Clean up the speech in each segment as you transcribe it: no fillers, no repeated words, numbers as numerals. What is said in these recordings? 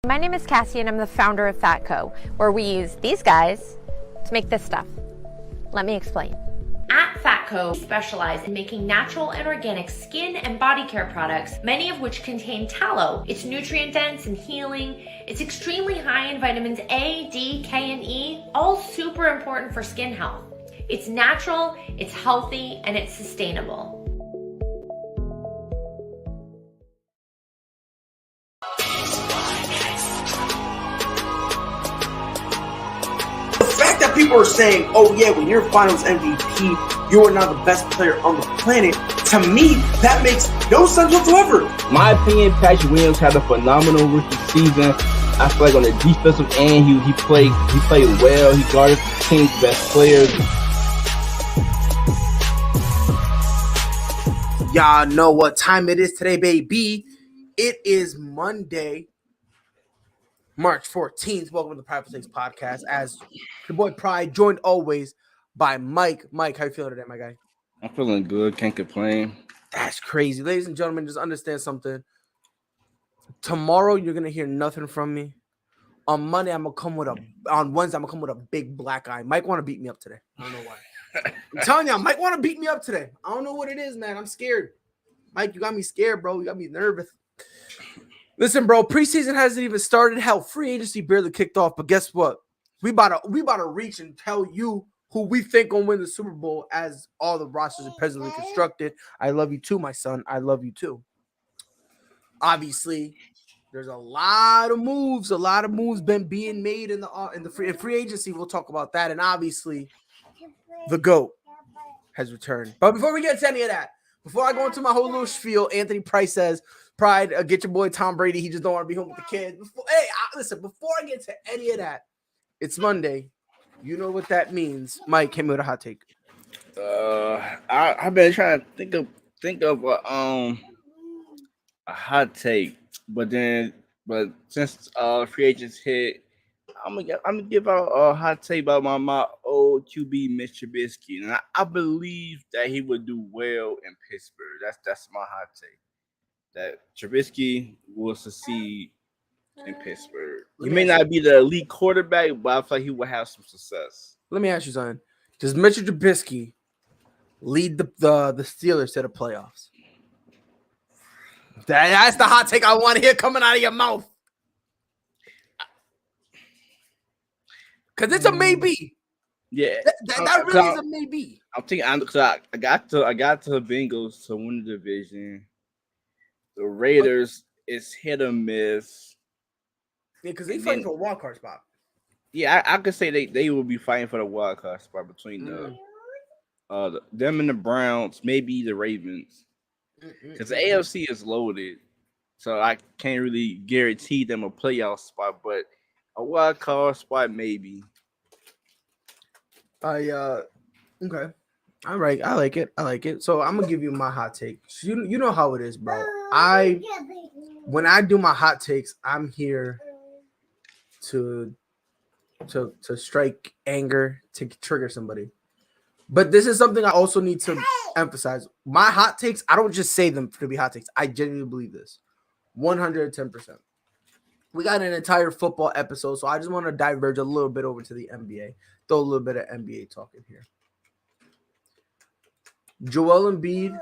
My name is Cassie and I'm the founder of Fatco, where we use these guys to make this stuff. Let me explain. At Fatco, we specialize in making natural and organic skin and body care products, many of which contain tallow. It's nutrient dense and healing. It's extremely high in vitamins A, D, K, and E, all super important for skin health. It's natural, it's healthy, and it's sustainable. People are saying, oh yeah, when you're finals MVP, you are now the best player on the planet. To me, that makes no sense whatsoever. My opinion, Patrick Williams had a phenomenal rookie season. I feel like on the defensive end, he played well. He guarded the team's best players. Y'all know what time it is today, baby. It is Monday, March 14th. Welcome to the Prideful Podcast. As your boy Pride, joined always by Mike. Mike, how you feeling today, my guy? I'm feeling good. Can't complain. That's crazy. Ladies and gentlemen, just understand something. Tomorrow, you're going to hear nothing from me. On Monday, on Wednesday, I'm going to come with a big black eye. Mike want to beat me up today. I don't know why. I'm telling y'all, Mike want to beat me up today. I don't know what it is, man. I'm scared. Mike, you got me scared, bro. You got me nervous. Listen, bro, preseason hasn't even started. Hell, free agency barely kicked off. But guess what? We about to reach and tell you who we think gonna win the Super Bowl as all the rosters are presently constructed. I love you too, my son. I love you too. Obviously, there's a lot of moves been being made in the free agency. We'll talk about that. And obviously, the GOAT has returned. But before we get to any of that, before I go into my whole little spiel, Anthony Price says, Pride, get your boy Tom Brady. He just don't want to be home with the kids. Listen, before I get to any of that, it's Monday. You know what that means. Mike, hit me with a hot take. I've been trying to think of a hot take, but since free agents hit, I'm gonna give out a hot take about my old QB Mitch Trubisky, and I believe that he would do well in Pittsburgh. That's my hot take. That Trubisky will succeed in Pittsburgh. He may not be the elite quarterback, but I feel like he will have some success. Let me ask you something. Does Mitchell Trubisky lead the Steelers to the playoffs? That's the hot take I want to hear coming out of your mouth. Because it's a maybe. Yeah. That really is a maybe. I'm thinking because I got to the Bengals to win the division. The Raiders is hit or miss. Yeah, because they fighting for a wild card spot. Yeah, I could say they will be fighting for the wild card spot between them and the Browns, maybe the Ravens. Because the AFC is loaded, so I can't really guarantee them a playoff spot, but a wild card spot maybe. Okay. All right, I like it. So I'm gonna give you my hot take. You know how it is, bro. When I do my hot takes, I'm here to strike anger, to trigger somebody. But this is something I also need to emphasize. My hot takes, I don't just say them to be hot takes. I genuinely believe this. 110%. We got an entire football episode, so I just want to diverge a little bit over to the NBA. Throw a little bit of NBA talk in here. Joel Embiid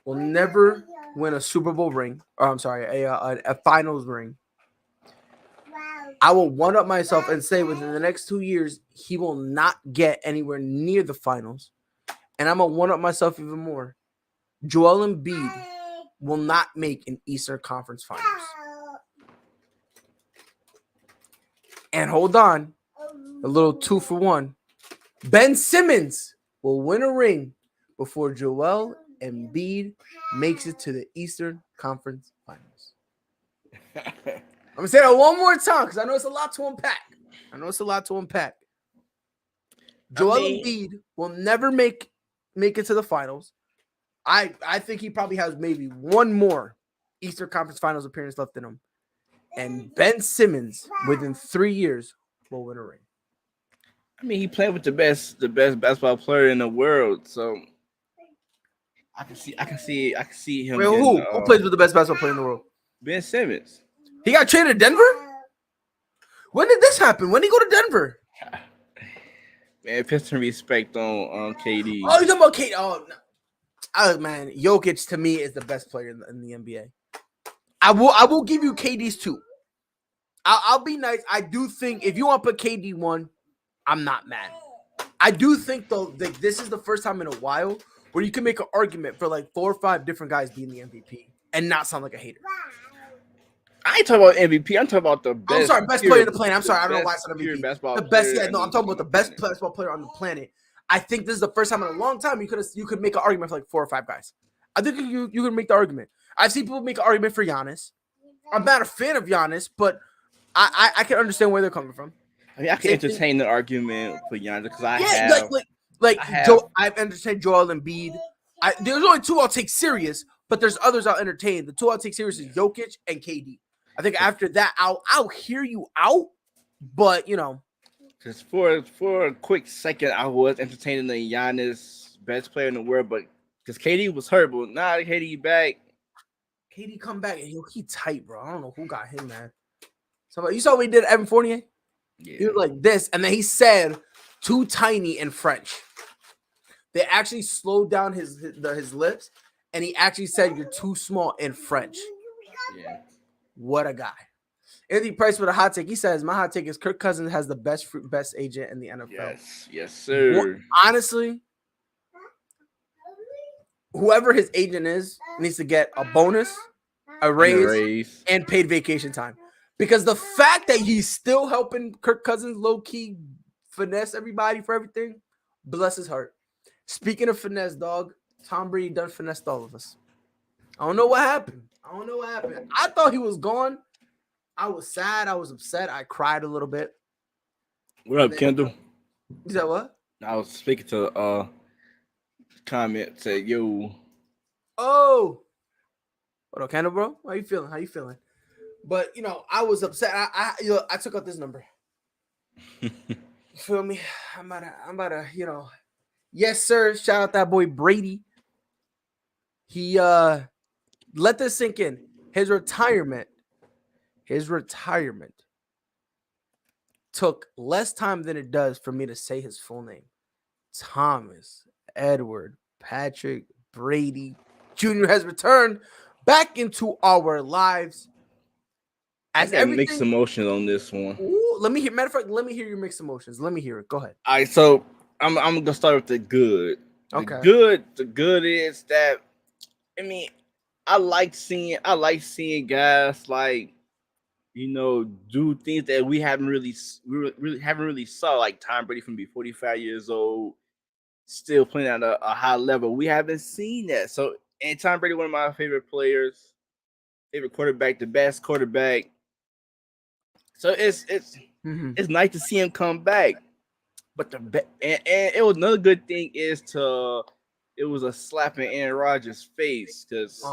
will never win a Super Bowl ring. Or I'm sorry, a finals ring. I will one up myself and say within the next 2 years, he will not get anywhere near the finals. And I'm going to one up myself even more. Joel Embiid will not make an Eastern Conference Finals. And hold on, a little 2-for-1. Ben Simmons will win a ring before Joel Embiid makes it to the Eastern Conference Finals. I'm going to say that one more time because I know it's a lot to unpack. Joel Embiid will never make it to the finals. I think he probably has maybe one more Eastern Conference Finals appearance left in him. And Ben Simmons, within 3 years, will win a ring. I mean, he played with the best basketball player in the world, so I can see him. Wait, who plays with the best basketball player in the world? Ben Simmons. He got traded to Denver? When did this happen? When did he go to Denver? Man, put some respect on KD. Oh, you talking about KD? Oh, no. Man, Jokic to me is the best player in the NBA. I will give you KD's 2. I'll be nice. I do think if you want to put KD 1, I'm not mad. I do think though that this is the first time in a while where you can make an argument for like 4 or 5 different guys being the MVP and not sound like a hater. I ain't talking about MVP. I'm talking about the best. I'm sorry, best player on the planet. I'm sorry, I don't know why I said MVP. The best, yeah, no, I'm talking about the best basketball player on the planet. I think this is the first time in a long time you could make an argument for like 4 or 5 guys. I think you could make the argument. I've seen people make an argument for Giannis. I'm not a fan of Giannis, but I can understand where they're coming from. I mean, I can entertain the argument for Giannis because I've entertained Joel Embiid. There's only 2 I'll take serious, but there's others I'll entertain. The 2 I'll take serious is Jokic and KD. I think after that, I'll hear you out, but you know, just for a quick second, I was entertaining the Giannis best player in the world, but because KD was hurt, but now KD back. KD come back and he tight, bro. I don't know who got him, man. So you saw what he did, Evan Fournier. Yeah. He was like this, and then he said "too tiny" in French. They actually slowed down his lips, and he actually said "you're too small" in French. Yeah. What a guy. Anthony Price with a hot take. He says, my hot take is Kirk Cousins has the best agent in the NFL. Yes, sir. Well, honestly, whoever his agent is needs to get a bonus, a raise, and paid vacation time. Because the fact that he's still helping Kirk Cousins low-key finesse everybody for everything, bless his heart. Speaking of finesse, dog, Tom Brady done finessed all of us. I don't know what happened. I thought he was gone. I was sad. I was upset. I cried a little bit. What up, Kendall? You said what? I was speaking to comment. Said, yo. Oh. What up, Kendall, bro? How you feeling? But, you know, I was upset. I took out this number. You feel me? I'm about to, you know. Yes, sir. Shout out that boy Brady. He let this sink in. His retirement took less time than it does for me to say his full name. Thomas Edward Patrick Brady Jr. has returned back into our lives. As I got mixed emotions on this one. Ooh, let me hear. Matter of fact, let me hear your mixed emotions. Let me hear it. Go ahead. All right, so I'm gonna start with the good. Okay. The good is that I like seeing guys like, you know, do things that we haven't really saw, like Tom Brady from be 45 years old, still playing at a high level. We haven't seen that. So, and Tom Brady, one of my favorite players, favorite quarterback, the best quarterback. So it's nice to see him come back. But and it was another good thing it was a slap in Aaron Rodgers' face because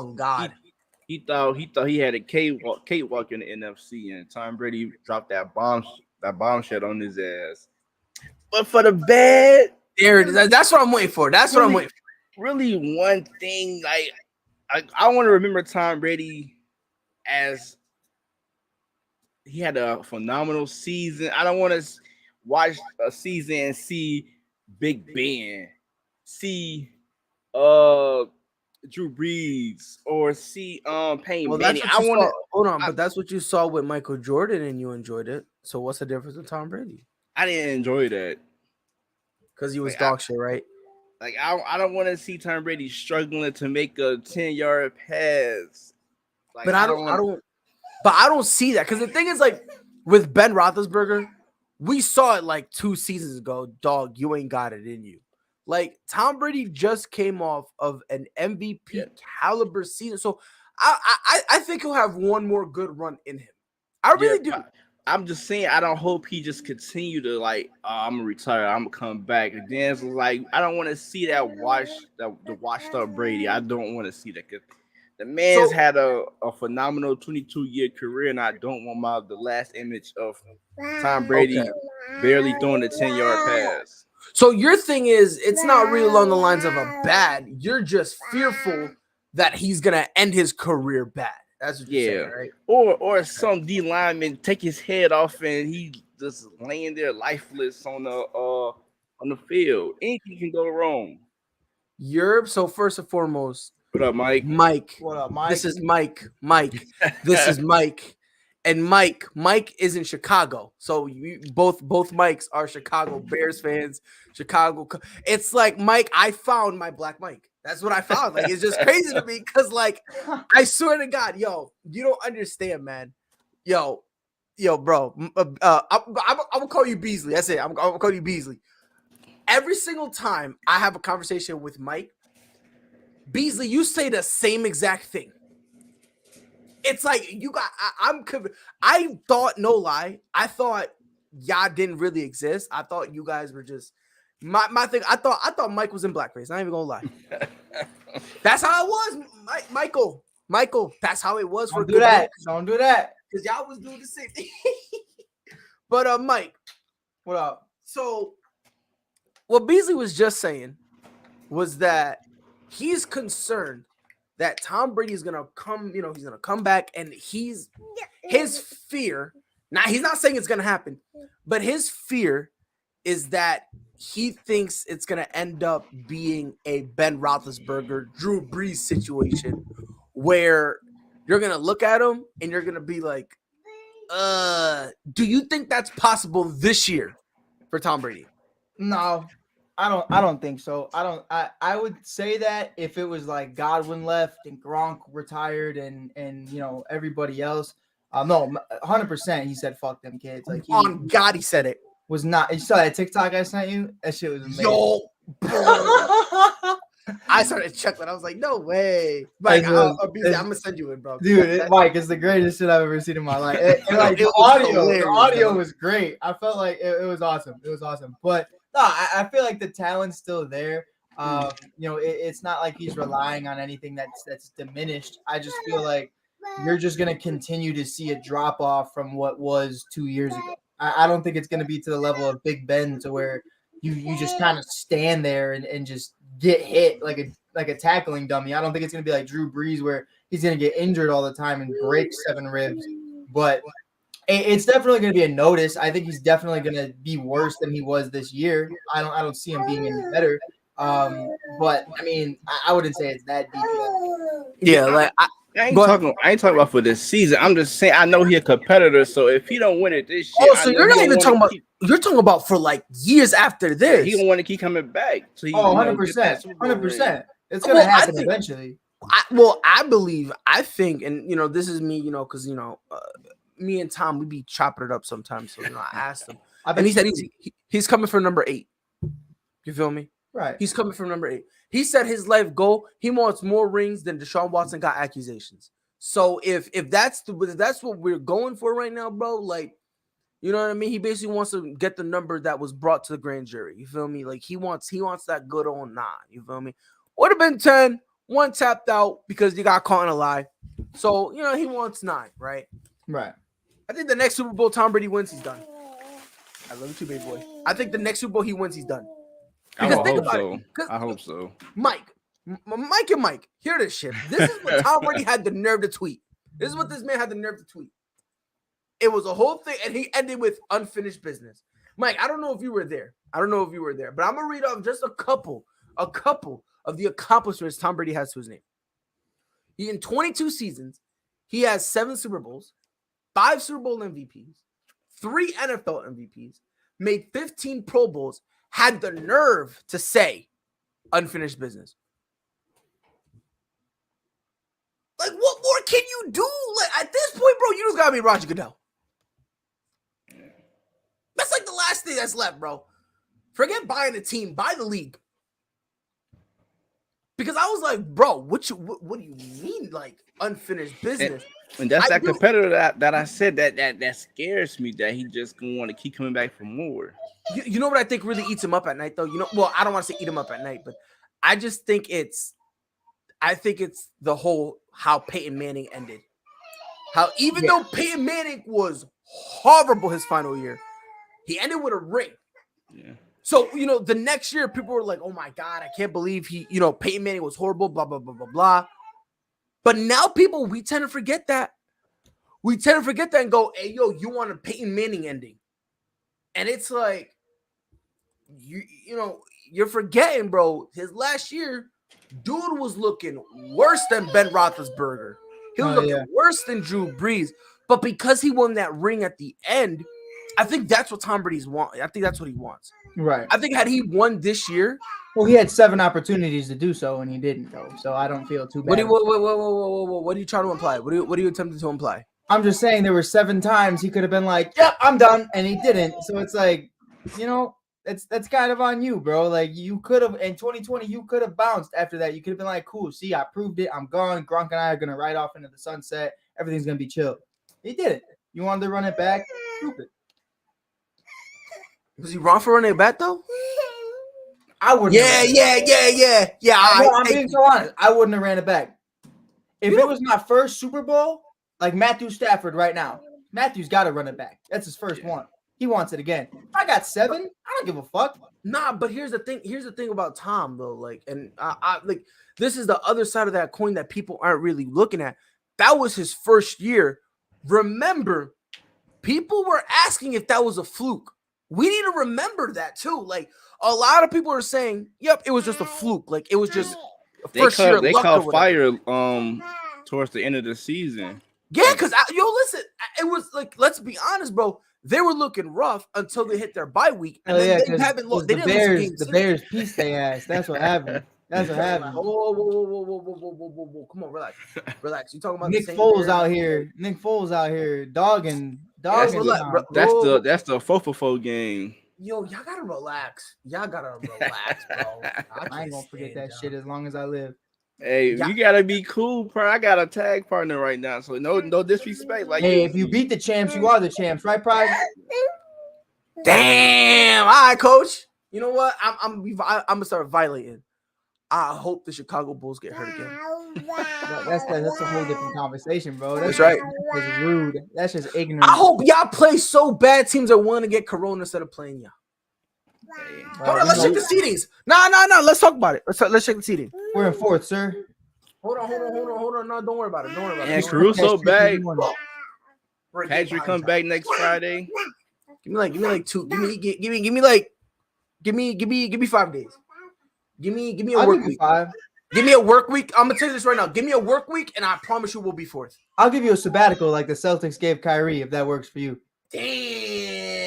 he thought he had a cakewalk in the NFC, and Tom Brady dropped that bombshell on his ass. But for the bad, there it is. That's what I'm waiting for. Really, one thing, like I want to remember Tom Brady as he had a phenomenal season. I don't want to watch a season and see Big Ben, see Drew Brees, or see Peyton Manning. But that's what you saw with Michael Jordan and you enjoyed it. So what's the difference with Tom Brady? I didn't enjoy that because he was dog shit, right? Like I don't want to see Tom Brady struggling to make a 10-yard pass. Like, but I don't see that, because the thing is, like with Ben Roethlisberger, we saw it like 2 seasons ago. Dog, you ain't got it in you. Like Tom Brady just came off of an MVP caliber season, so I think he'll have one more good run in him. I really do. I'm just saying, I don't hope he just continue to like, I'm gonna retire, I'm gonna come back. And then it's like, I don't want to see the washed up Brady. I don't want to see that, because the man's had a phenomenal 22-year career, and I don't want the last image of Tom Brady barely throwing a 10-yard pass. So your thing is, it's not really along the lines of a bad. You're just fearful that he's gonna end his career bad. That's what you're saying, right? Or some D lineman take his head off and he just laying there lifeless on the field. Anything can go wrong. So first and foremost, What up, Mike? Mike. What up, Mike? This is Mike. Mike. This is Mike. And Mike is in Chicago. So both Mikes are Chicago Bears fans. Chicago. It's like, Mike, I found my black Mike. That's what I found. Like, it's just crazy to me because, like, I swear to God, yo, you don't understand, man. Yo, bro. I'm gonna call you Beasley. That's it. I'm gonna call you Beasley. Every single time I have a conversation with Mike, Beasley, you say the same exact thing. It's like you got. I thought, no lie, I thought y'all didn't really exist. I thought you guys were just my thing. I thought Mike was in blackface. Not even gonna lie. That's how it was, Michael. That's how it was. Don't do that. Don't do that. Because y'all was doing the same thing. But Mike, What up? so what Beasley was just saying was that he's concerned that Tom Brady is gonna come, he's gonna come back, and his fear. Now, he's not saying it's gonna happen, but his fear is that he thinks it's gonna end up being a Ben Roethlisberger, Drew Brees situation, where you're gonna look at him and you're gonna be like, do you think that's possible this year for Tom Brady? No, I don't think so. I would say that if it was like Godwin left and Gronk retired and everybody else. No, 100%. He said fuck them kids. Like On God, he said it. Was not. You saw that TikTok I sent you? That shit was amazing. Yo, bro. I started chuckling. I was like, no way. Mike, I'm gonna send you it, bro. Dude, Mike, it's the greatest shit I've ever seen in my life. The audio was great. I felt like it was awesome. It was awesome. But no, I feel like the talent's still there. It's not like he's relying on anything that's diminished. I just feel like you're just gonna continue to see a drop off from what was 2 years ago. I don't think it's gonna be to the level of Big Ben to where you just kind of stand there and just get hit like a tackling dummy. I don't think it's gonna be like Drew Brees where he's gonna get injured all the time and break 7 ribs. But it's definitely gonna be a notice. I think he's definitely gonna be worse than he was this year. I don't see him being any better. But I mean, I wouldn't say it's that deep. Yeah, like I ain't talking about for this season. I'm just saying I know he's a competitor, so if he don't win it this year, so you're not even talking about. You're talking about for like years after this. He don't want to keep coming back. So 100%, 100%. It's gonna happen eventually. I think, and this is me, because me and Tom, we be chopping it up sometimes. So I asked him, and he said he's coming for number 8. You feel me? Right. He's coming from number 8. He said his life goal, he wants more rings than Deshaun Watson got accusations. So if that's what we're going for right now, bro, like, you know what I mean? He basically wants to get the number that was brought to the grand jury. You feel me? Like he wants that good old 9. You feel me? Would have been 10. 1 tapped out because you got caught in a lie. So, he wants 9, right? Right. I think the next Super Bowl Tom Brady wins, he's done. I love you too, big boy. I think the next Super Bowl he wins, he's done. Because think about it. I hope so. Mike, hear this shit. This is what Tom Brady had the nerve to tweet. This is what this man had the nerve to tweet. It was a whole thing, and he ended with unfinished business. Mike, I don't know if you were there. But I'm gonna read off just a couple of the accomplishments Tom Brady has to his name. In 22 seasons, he has 7 Super Bowls, 5 Super Bowl MVPs, 3 NFL MVPs, made 15 Pro Bowls, had the nerve to say unfinished business. Like, what more can you do? Like, at this point, bro, you just gotta be Roger Goodell. That's like the last thing that's left, bro. Forget buying a team, buy the league. Because I was like, bro, what do you mean, like, unfinished business? And that's that competitor that I said that scares me, that he just gonna want to keep coming back for more. You know what I think really eats him up at night, though? Well, I don't want to say eat him up at night, but I just think it's the whole how Peyton Manning ended. How even though Peyton Manning was horrible his final year, he ended with a ring. Yeah. So, the next year, people were like, oh my God, I can't believe Peyton Manning was horrible, blah, blah, blah, blah, blah. But now we tend to forget that. We tend to forget that and go, hey, yo, you want a Peyton Manning ending. And it's like, you're forgetting, bro. His last year, dude was looking worse than Ben Roethlisberger. He was looking worse than Drew Brees. But because he won that ring at the end, I think that's what Tom Brady's want. I think that's what he wants. Right. I think had he won this year. Well, he had 7 opportunities to do so, and he didn't, though. So I don't feel too bad. What are you trying to imply? What are you attempting to imply? I'm just saying there were 7 times he could have been like, yep, I'm done. And he didn't. So it's like, that's kind of on you, bro. Like, you could have, in 2020, you could have bounced after that. You could have been like, cool, see, I proved it. I'm gone. Gronk and I are going to ride off into the sunset. Everything's going to be chill. He didn't. You wanted to run it back? Stupid. Was he wrong for running it back, though? I wouldn't. Yeah. I'm being so honest. I wouldn't have ran it back. If it was my first Super Bowl, like Matthew Stafford right now, Matthew's got to run it back. That's his first one. He wants it again. If I got 7, I don't give a fuck. Nah, but here's the thing. Here's the thing about Tom, though. Like, and I like this is the other side of that coin that people aren't really looking at. That was his first year. Remember, people were asking if that was a fluke. We need to remember that too. Like, a lot of people are saying, "Yep, it was just a fluke." Like, it was just first year. They caught fire towards the end of the season. Yeah, because listen, it was like, let's be honest, bro. They were looking rough until they hit their bye week, and then they haven't lost. They didn't lose the Bears pieced their ass. That's what happened. That's what happened. Whoa. Come on, relax. You talking about Nick Foles out here? Nick Foles out here dogging. That's the 4-for-4 game. Yo, y'all gotta relax. Bro. I ain't gonna forget that shit as long as I live. Hey, you gotta be cool, bro. I got a tag partner right now, so no disrespect. Like, hey, if you beat the champs, you are the champs, right, Pride? Damn. All right, coach. You know what? I'm gonna start violating. I hope the Chicago Bulls get hurt again. That's a whole different conversation, bro. That's right. That's rude. That's just ignorant. I hope y'all play so bad teams are willing to get Corona instead of playing y'all. Hold on, let's check the seedings. No. Let's talk about it. Let's check the seeding. We're in 4th, sir. Hold on. No, don't worry about it. And Caruso back. Patrick come back next Friday. Give me like 2. Give me 5 days. Give me a work week. 5. Give me a work week. I'm gonna tell you this right now. Give me a work week, and I promise you we'll be 4th. I'll give you a sabbatical like the Celtics gave Kyrie, if that works for you. Damn.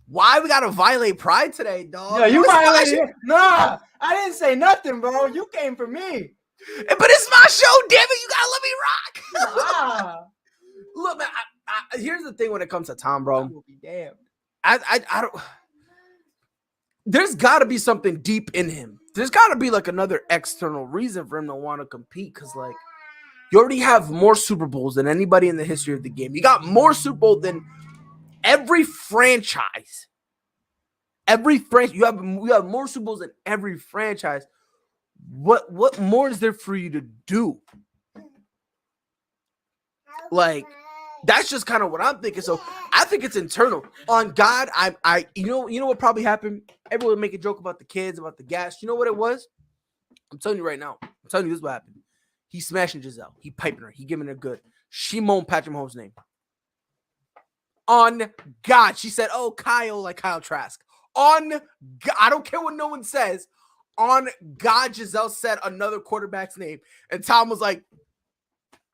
Why we gotta violate pride today, dog? No, you violated it. Nah, I didn't say nothing, bro. You came for me. But it's my show, damn it. You gotta let me rock. Nah. Look, man. Here's the thing when it comes to Tom, bro. I will be damned. I don't. There's got to be something deep in him. There's got to be like another external reason for him to want to compete, because like you already have more Super Bowls than anybody in the history of the game. You got more Super Bowl than every franchise. You have more Super Bowls than every franchise. What more is there for you to do? Like, that's just kind of what I'm thinking. So I think it's internal. On God, you know what probably happened? Everyone would make a joke about the kids, about the gas. You know what it was? I'm telling you right now. I'm telling you this is what happened. He smashing Giselle. He piping her. He giving her good. She moaned Patrick Mahomes' name. On God, she said, "Oh, Kyle," like Kyle Trask. On God, I don't care what no one says. On God, Giselle said another quarterback's name, and Tom was like,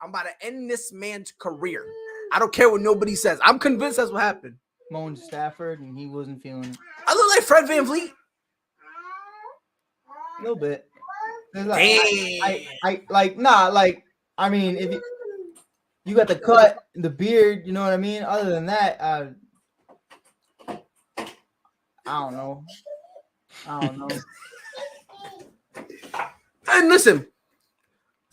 "I'm about to end this man's career. I don't care what nobody says." I'm convinced that's what happened. Moaned Stafford, and he wasn't feeling it. I look like Fred VanVleet. A little bit. I mean, if you got the cut, the beard, you know what I mean? Other than that, I don't know. And listen,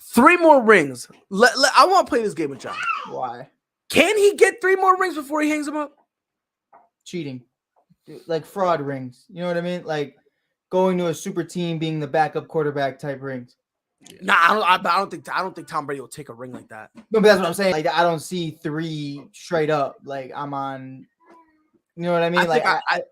3 more rings. I want to play this game with John. Why? Can he get 3 more rings before he hangs them up? Cheating. Like fraud rings. You know what I mean? Like going to a super team, being the backup quarterback type rings. Nah, I don't think Tom Brady will take a ring like that. No, but that's what I'm saying. Like, I don't see 3 straight up. Like, I'm on. You know what I mean?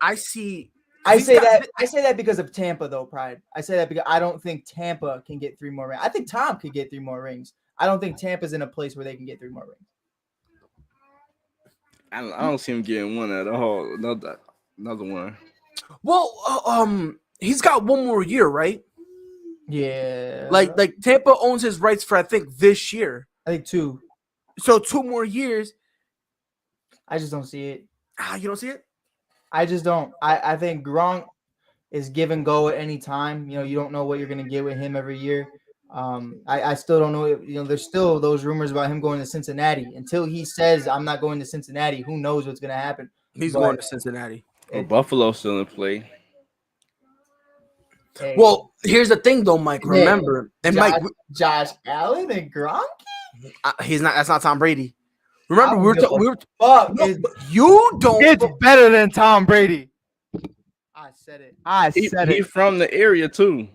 I see I say that because of Tampa, though, Pride. I say that because I don't think Tampa can get 3 more rings. I think Tom could get 3 more rings. I don't think Tampa's in a place where they can get 3 more rings. I don't see him getting one at all. Another one. Well, he's got one more year, right? Yeah. Like Tampa owns his rights for I think this year. I think 2. So 2 more years. I just don't see it. You don't see it? I just don't. I think Gronk is give and go at any time. You know, you don't know what you're gonna get with him every year. I still don't know. You know, there's still those rumors about him going to Cincinnati. Until he says I'm not going to Cincinnati, who knows what's gonna happen? He's going to Cincinnati. Buffalo's still in play. Hey, Well, here's the thing, though, Mike. Remember, and Mike, Josh Allen and Gronk. he's not. That's not Tom Brady. Remember, we were. Fuck, You don't. It's better than Tom Brady. I said it. He's from the area too.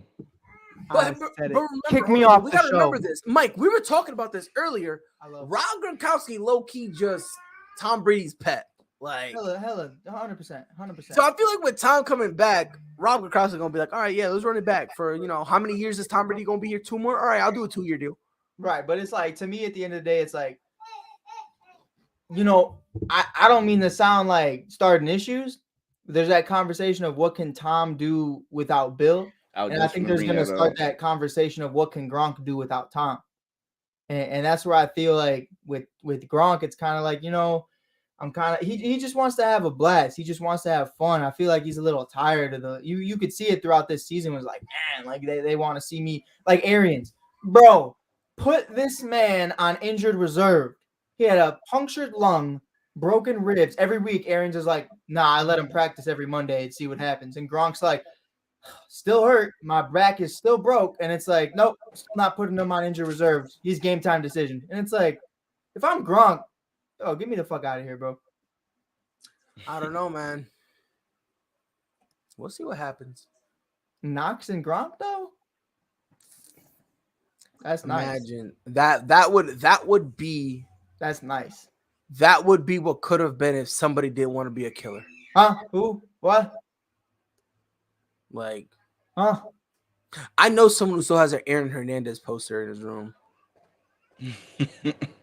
But remember, Kick me off we the gotta show. remember this, Mike. We were talking about this earlier. I love Rob Gronkowski, low key, just Tom Brady's pet. Like, hella, 100%. so I feel like with Tom coming back, Rob Gronkowski gonna be like, all right, yeah, let's run it back for how many years is Tom Brady gonna be here? 2 more. All right, I'll do a 2-year deal. Right, but it's like, to me, at the end of the day, it's like, I don't mean to sound like starting issues. There's that conversation of what can Tom do without Bill, and I think there's going to start that conversation of what can Gronk do without Tom, and that's where I feel like with Gronk, it's kind of like I'm kind of he just wants to have a blast. He just wants to have fun. I feel like he's a little tired of the you could see it throughout this season. Was like, man, like they want to see me like Arians, bro. Put this man on injured reserve. He had a punctured lung, broken ribs. Every week, Arians is like, nah, I let him practice every Monday and see what happens. And Gronk's like, still hurt. My back is still broke. And it's like, nope, still not putting him on injured reserves. He's game time decision. And it's like, if I'm Gronk, get me the fuck out of here, bro. I don't know, man. We'll see what happens. Knox and Gronk, though? That's nice. Imagine that would be That's nice. That would be what could have been if somebody didn't want to be a killer. Huh? Who? What? Like, huh? I know someone who still has an Aaron Hernandez poster in his room.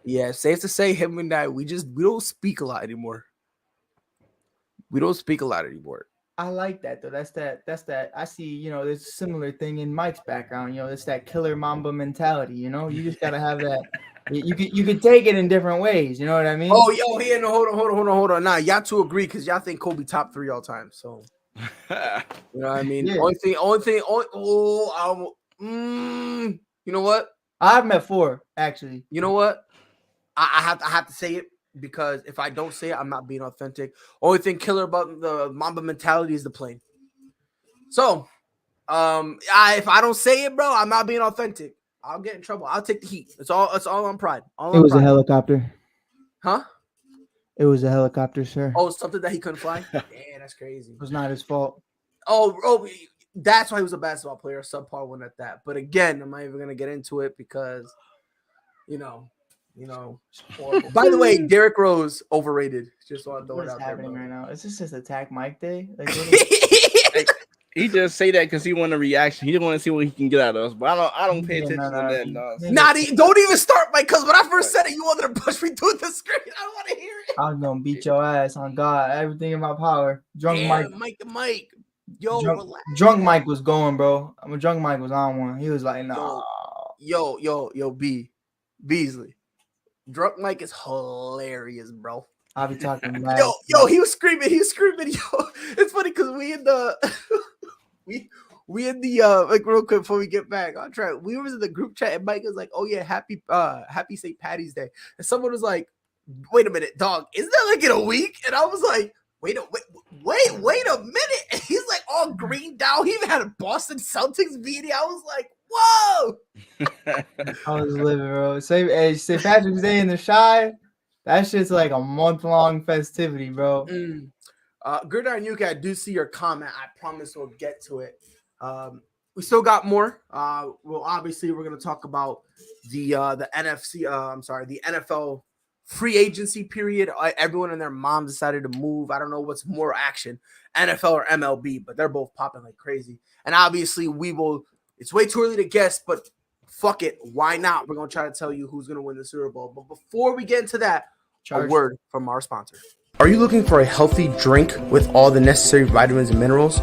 Yeah, safe to say, him and I, we don't speak a lot anymore. We don't speak a lot anymore. I like that though. That's that. I see, there's a similar thing in Mike's background. It's that killer Mamba mentality. You just gotta have that. You could take it in different ways. You know what I mean? Oh, yo, here, no, hold on. Nah, y'all two agree because y'all think Kobe top 3 all time. So, you know what I mean? Yeah. Only thing. You know what? I've met 4 actually. You know what? I have to say it. Because if I don't say it, I'm not being authentic. Only thing killer about the Mamba mentality is the plane. So, if I don't say it, bro, I'm not being authentic. I'll get in trouble. I'll take the heat. It's all on pride. It was a helicopter. Huh? It was a helicopter, sir. Oh, something that he couldn't fly? Yeah, that's crazy. It was not his fault. Oh, that's why he was a basketball player, subpar one at that. But again, I'm not even gonna get into it because, by the way, Derrick Rose overrated. Just want to throw it out there. What's happening right now? Is this just Attack Mike Day? Like, he just say that because he want a reaction. He didn't want to see what he can get out of us. But I don't pay attention to that. Don't even start, Mike. Because when I first said it, you wanted to push me through the screen. I don't want to hear it. I'm gonna beat your ass on God. Everything in my power. Mike. Yo, drunk Mike was going, bro. Drunk Mike was on one. He was like, no. Yo, Beasley. Drunk Mike is hilarious, bro. I'll be talking about Yo, he was screaming. Yo, it's funny because we in the like real quick before we get back on track. We was in the group chat and Mike was like, "Oh yeah, happy St. Patty's Day," and someone was like, "Wait a minute, dog, isn't that like in a week?" And I was like, Wait a minute. And he's like all greened out. He even had a Boston Celtics beanie. I was like, whoa. I was living, bro. St. Patrick's Day in the Shy. That shit's like a month-long festivity, bro. Gridiron UK, I do see your comment. I promise we'll get to it. We still got more. Well, obviously, we're gonna talk about the NFL free agency period. Everyone and their mom decided to move. I don't know what's more action, NFL or MLB, but they're both popping like crazy. And obviously, it's way too early to guess, but fuck it. Why not? We're going to try to tell you who's going to win the Super Bowl. But before we get into that, a word from our sponsor. Are you looking for a healthy drink with all the necessary vitamins and minerals?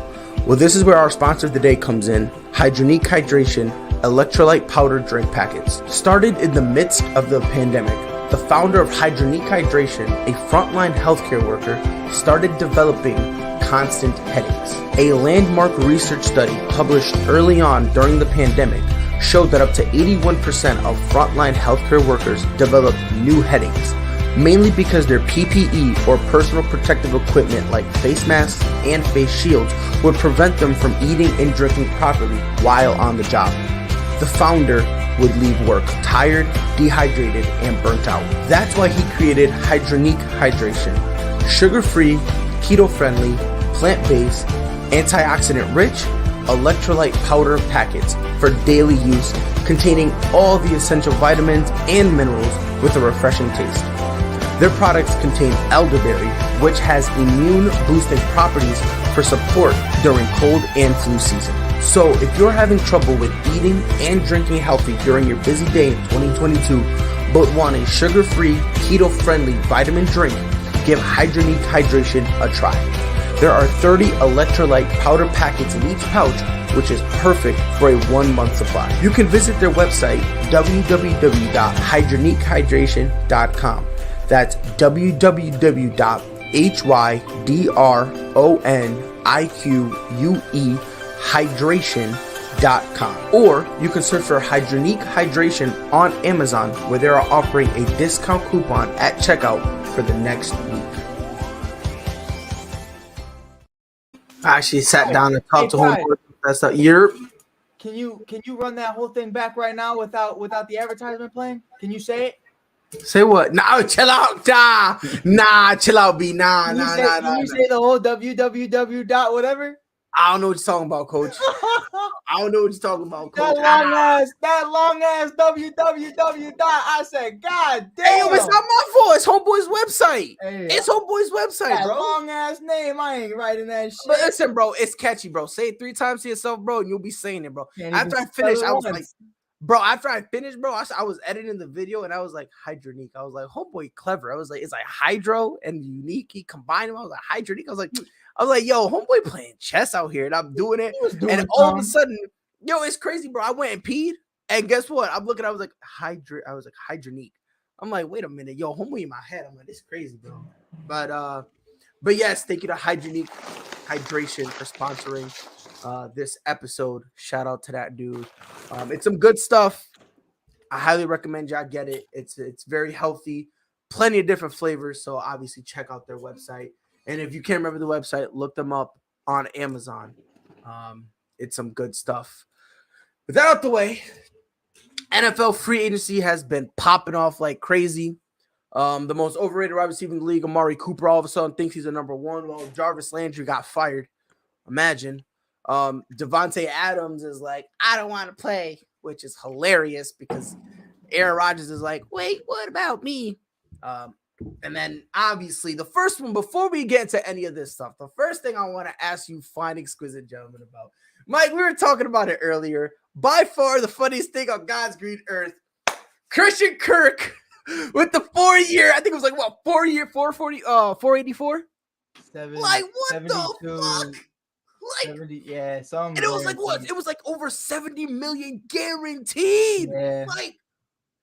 Well, this is where our sponsor of the day comes in, Hydronique Hydration Electrolyte Powder Drink Packets. Started in the midst of the pandemic, the founder of Hydronique Hydration, a frontline healthcare worker, started developing constant headaches. A landmark research study published early on during the pandemic showed that up to 81% of frontline healthcare workers developed new headaches, mainly because their PPE or personal protective equipment like face masks and face shields would prevent them from eating and drinking properly while on the job. The founder would leave work tired, dehydrated, and burnt out. That's why he created Hydronique Hydration. Sugar-free, keto-friendly, plant-based, antioxidant-rich, electrolyte powder packets for daily use, containing all the essential vitamins and minerals with a refreshing taste. Their products contain elderberry, which has immune-boosting properties for support during cold and flu season. So if you're having trouble with eating and drinking healthy during your busy day in 2022, but want a sugar-free, keto-friendly vitamin drink, give Hydronique Hydration a try. There are 30 electrolyte powder packets in each pouch, which is perfect for a 1-month supply. You can visit their website, www.hydroniquehydration.com. That's www.hydroniquehydration.com. Or you can search for Hydronique Hydration on Amazon, where they are offering a discount coupon at checkout for the next week. I actually sat down and talked to homeboy. That's a year. Can you run that whole thing back right now without the advertisement playing? Can you say it? Say what? Nah, chill out. Nah, chill out, B. Nah. Can you say the whole www dot whatever? I don't know what you're talking about, coach. I don't know what you're talking about, coach. That long ass www dot. I said, God damn. Hey, it's not my fault. It's Homeboy's website. Hey, it's Homeboy's website, that bro. Long ass name. I ain't writing that shit. But listen, bro, it's catchy, bro. Say it 3 times to yourself, bro, and you'll be saying it, bro. After I finished, I was like, bro, after I finished, bro, I was editing the video and I was like, Hydronique. I was like, homeboy, clever. I was like, it's like hydro and unique. He combined them. I was like, Hydronique. I was like, yo, homeboy playing chess out here, and I'm doing it. And all of a sudden, yo, it's crazy, bro. I went and peed, and guess what? I'm looking. I was like, Hydronique. I'm like, wait a minute, yo, homeboy in my head. I'm like, this is crazy, bro. But yes, thank you to Hydronique Hydration for sponsoring this episode. Shout out to that dude. It's some good stuff. I highly recommend y'all get it. It's very healthy, plenty of different flavors. So obviously check out their website. And if you can't remember the website, look them up on Amazon. It's some good stuff. With that out the way, NFL free agency has been popping off like crazy. The most overrated wide receiver in the league, Amari Cooper, all of a sudden thinks he's a number 1. Well, Jarvis Landry got fired. Imagine. Devontae Adams is like, I don't want to play, which is hilarious because Aaron Rodgers is like, wait, what about me? And then obviously the first one, before we get into any of this stuff, the first thing I want to ask you fine, exquisite gentlemen about, Mike, we were talking about it earlier. By far the funniest thing on God's green earth, Christian Kirk with the 4-year, I think it was like what, 4-year, 484? Like what 72, the fuck? Like 70, yeah, some. And it was like what? It was like over 70 million guaranteed. Yeah. Like,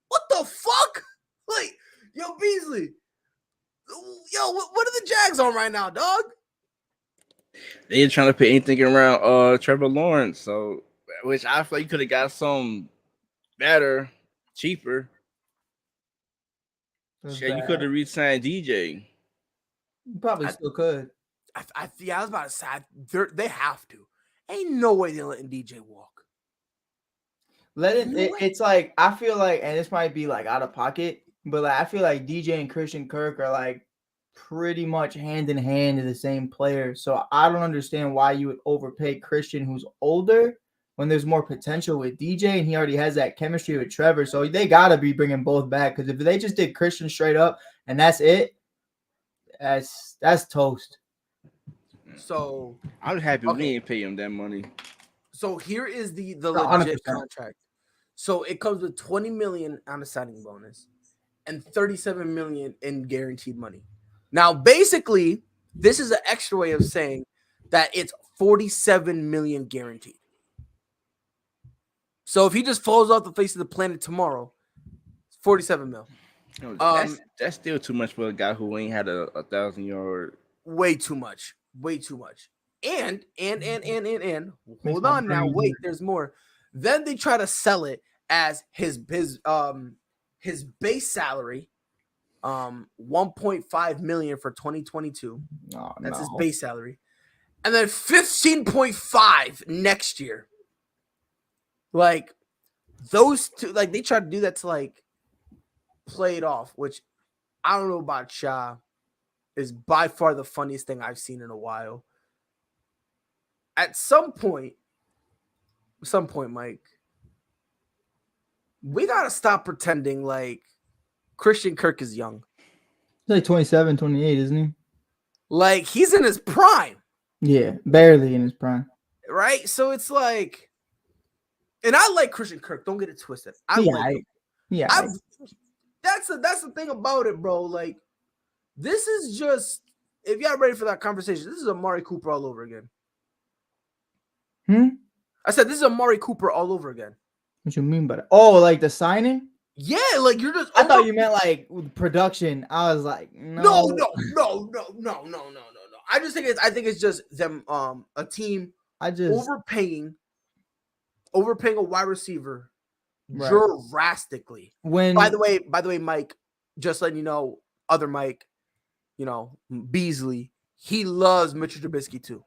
what the fuck? Like, yo, Beasley. Yo, what are the Jags on right now, dog? They trying to put anything around Trevor Lawrence, so which I feel like you could have got some better, cheaper. Shit, you could have re-signed DJ. You probably still could. I was about to say they have to. Ain't no way they're letting DJ walk. It's like I feel like, and this might be like out of pocket, but like I feel like DJ and Christian Kirk are like pretty much hand in hand to the same player. So I don't understand why you would overpay Christian, who's older, when there's more potential with DJ, and he already has that chemistry with Trevor. So they gotta be bringing both back, because if they just did Christian straight up and that's it, that's toast. So I'm happy Okay. we ain't pay him that money. so here is the legit 100%. contract. So it comes with 20 million on a signing bonus and 37 million in guaranteed money. Now, basically, this is an extra way of saying that it's 47 million guaranteed. So if he just falls off the face of the planet tomorrow, it's 47 mil. No, that's still too much for a guy who ain't had a 1,000-yard. Way too much. Way too much. And hold my on now. brain Wait, hurt. there's more. Then they try to sell it as his base salary, 1.5 million for 2022. Oh, That's his no. base salary. And then 15.5 next year. Like those two, like they try to do that to like play it off, which I don't know about Sha, is by far the funniest thing I've seen in a while. At some point, Mike, we gotta stop pretending like Christian Kirk is young. He's like 27, 28, isn't he? Like he's in his prime, Yeah, barely in his prime. right? So it's like, and I like Christian Kirk. Don't get it twisted. I like him. Yeah. That's the thing about it, bro. Like, this is just, if y'all ready for that conversation, this is Amari Cooper all over again. I said this is Amari Cooper all over again. What you mean by that? Oh, like the signing? Yeah, like you're just. I thought you meant like with production. I was like, no. No. I think it's just them. A team overpaying a wide receiver drastically. By the way, Mike, just letting you know, other Mike, Beasley, he loves Mitchell Trubisky too.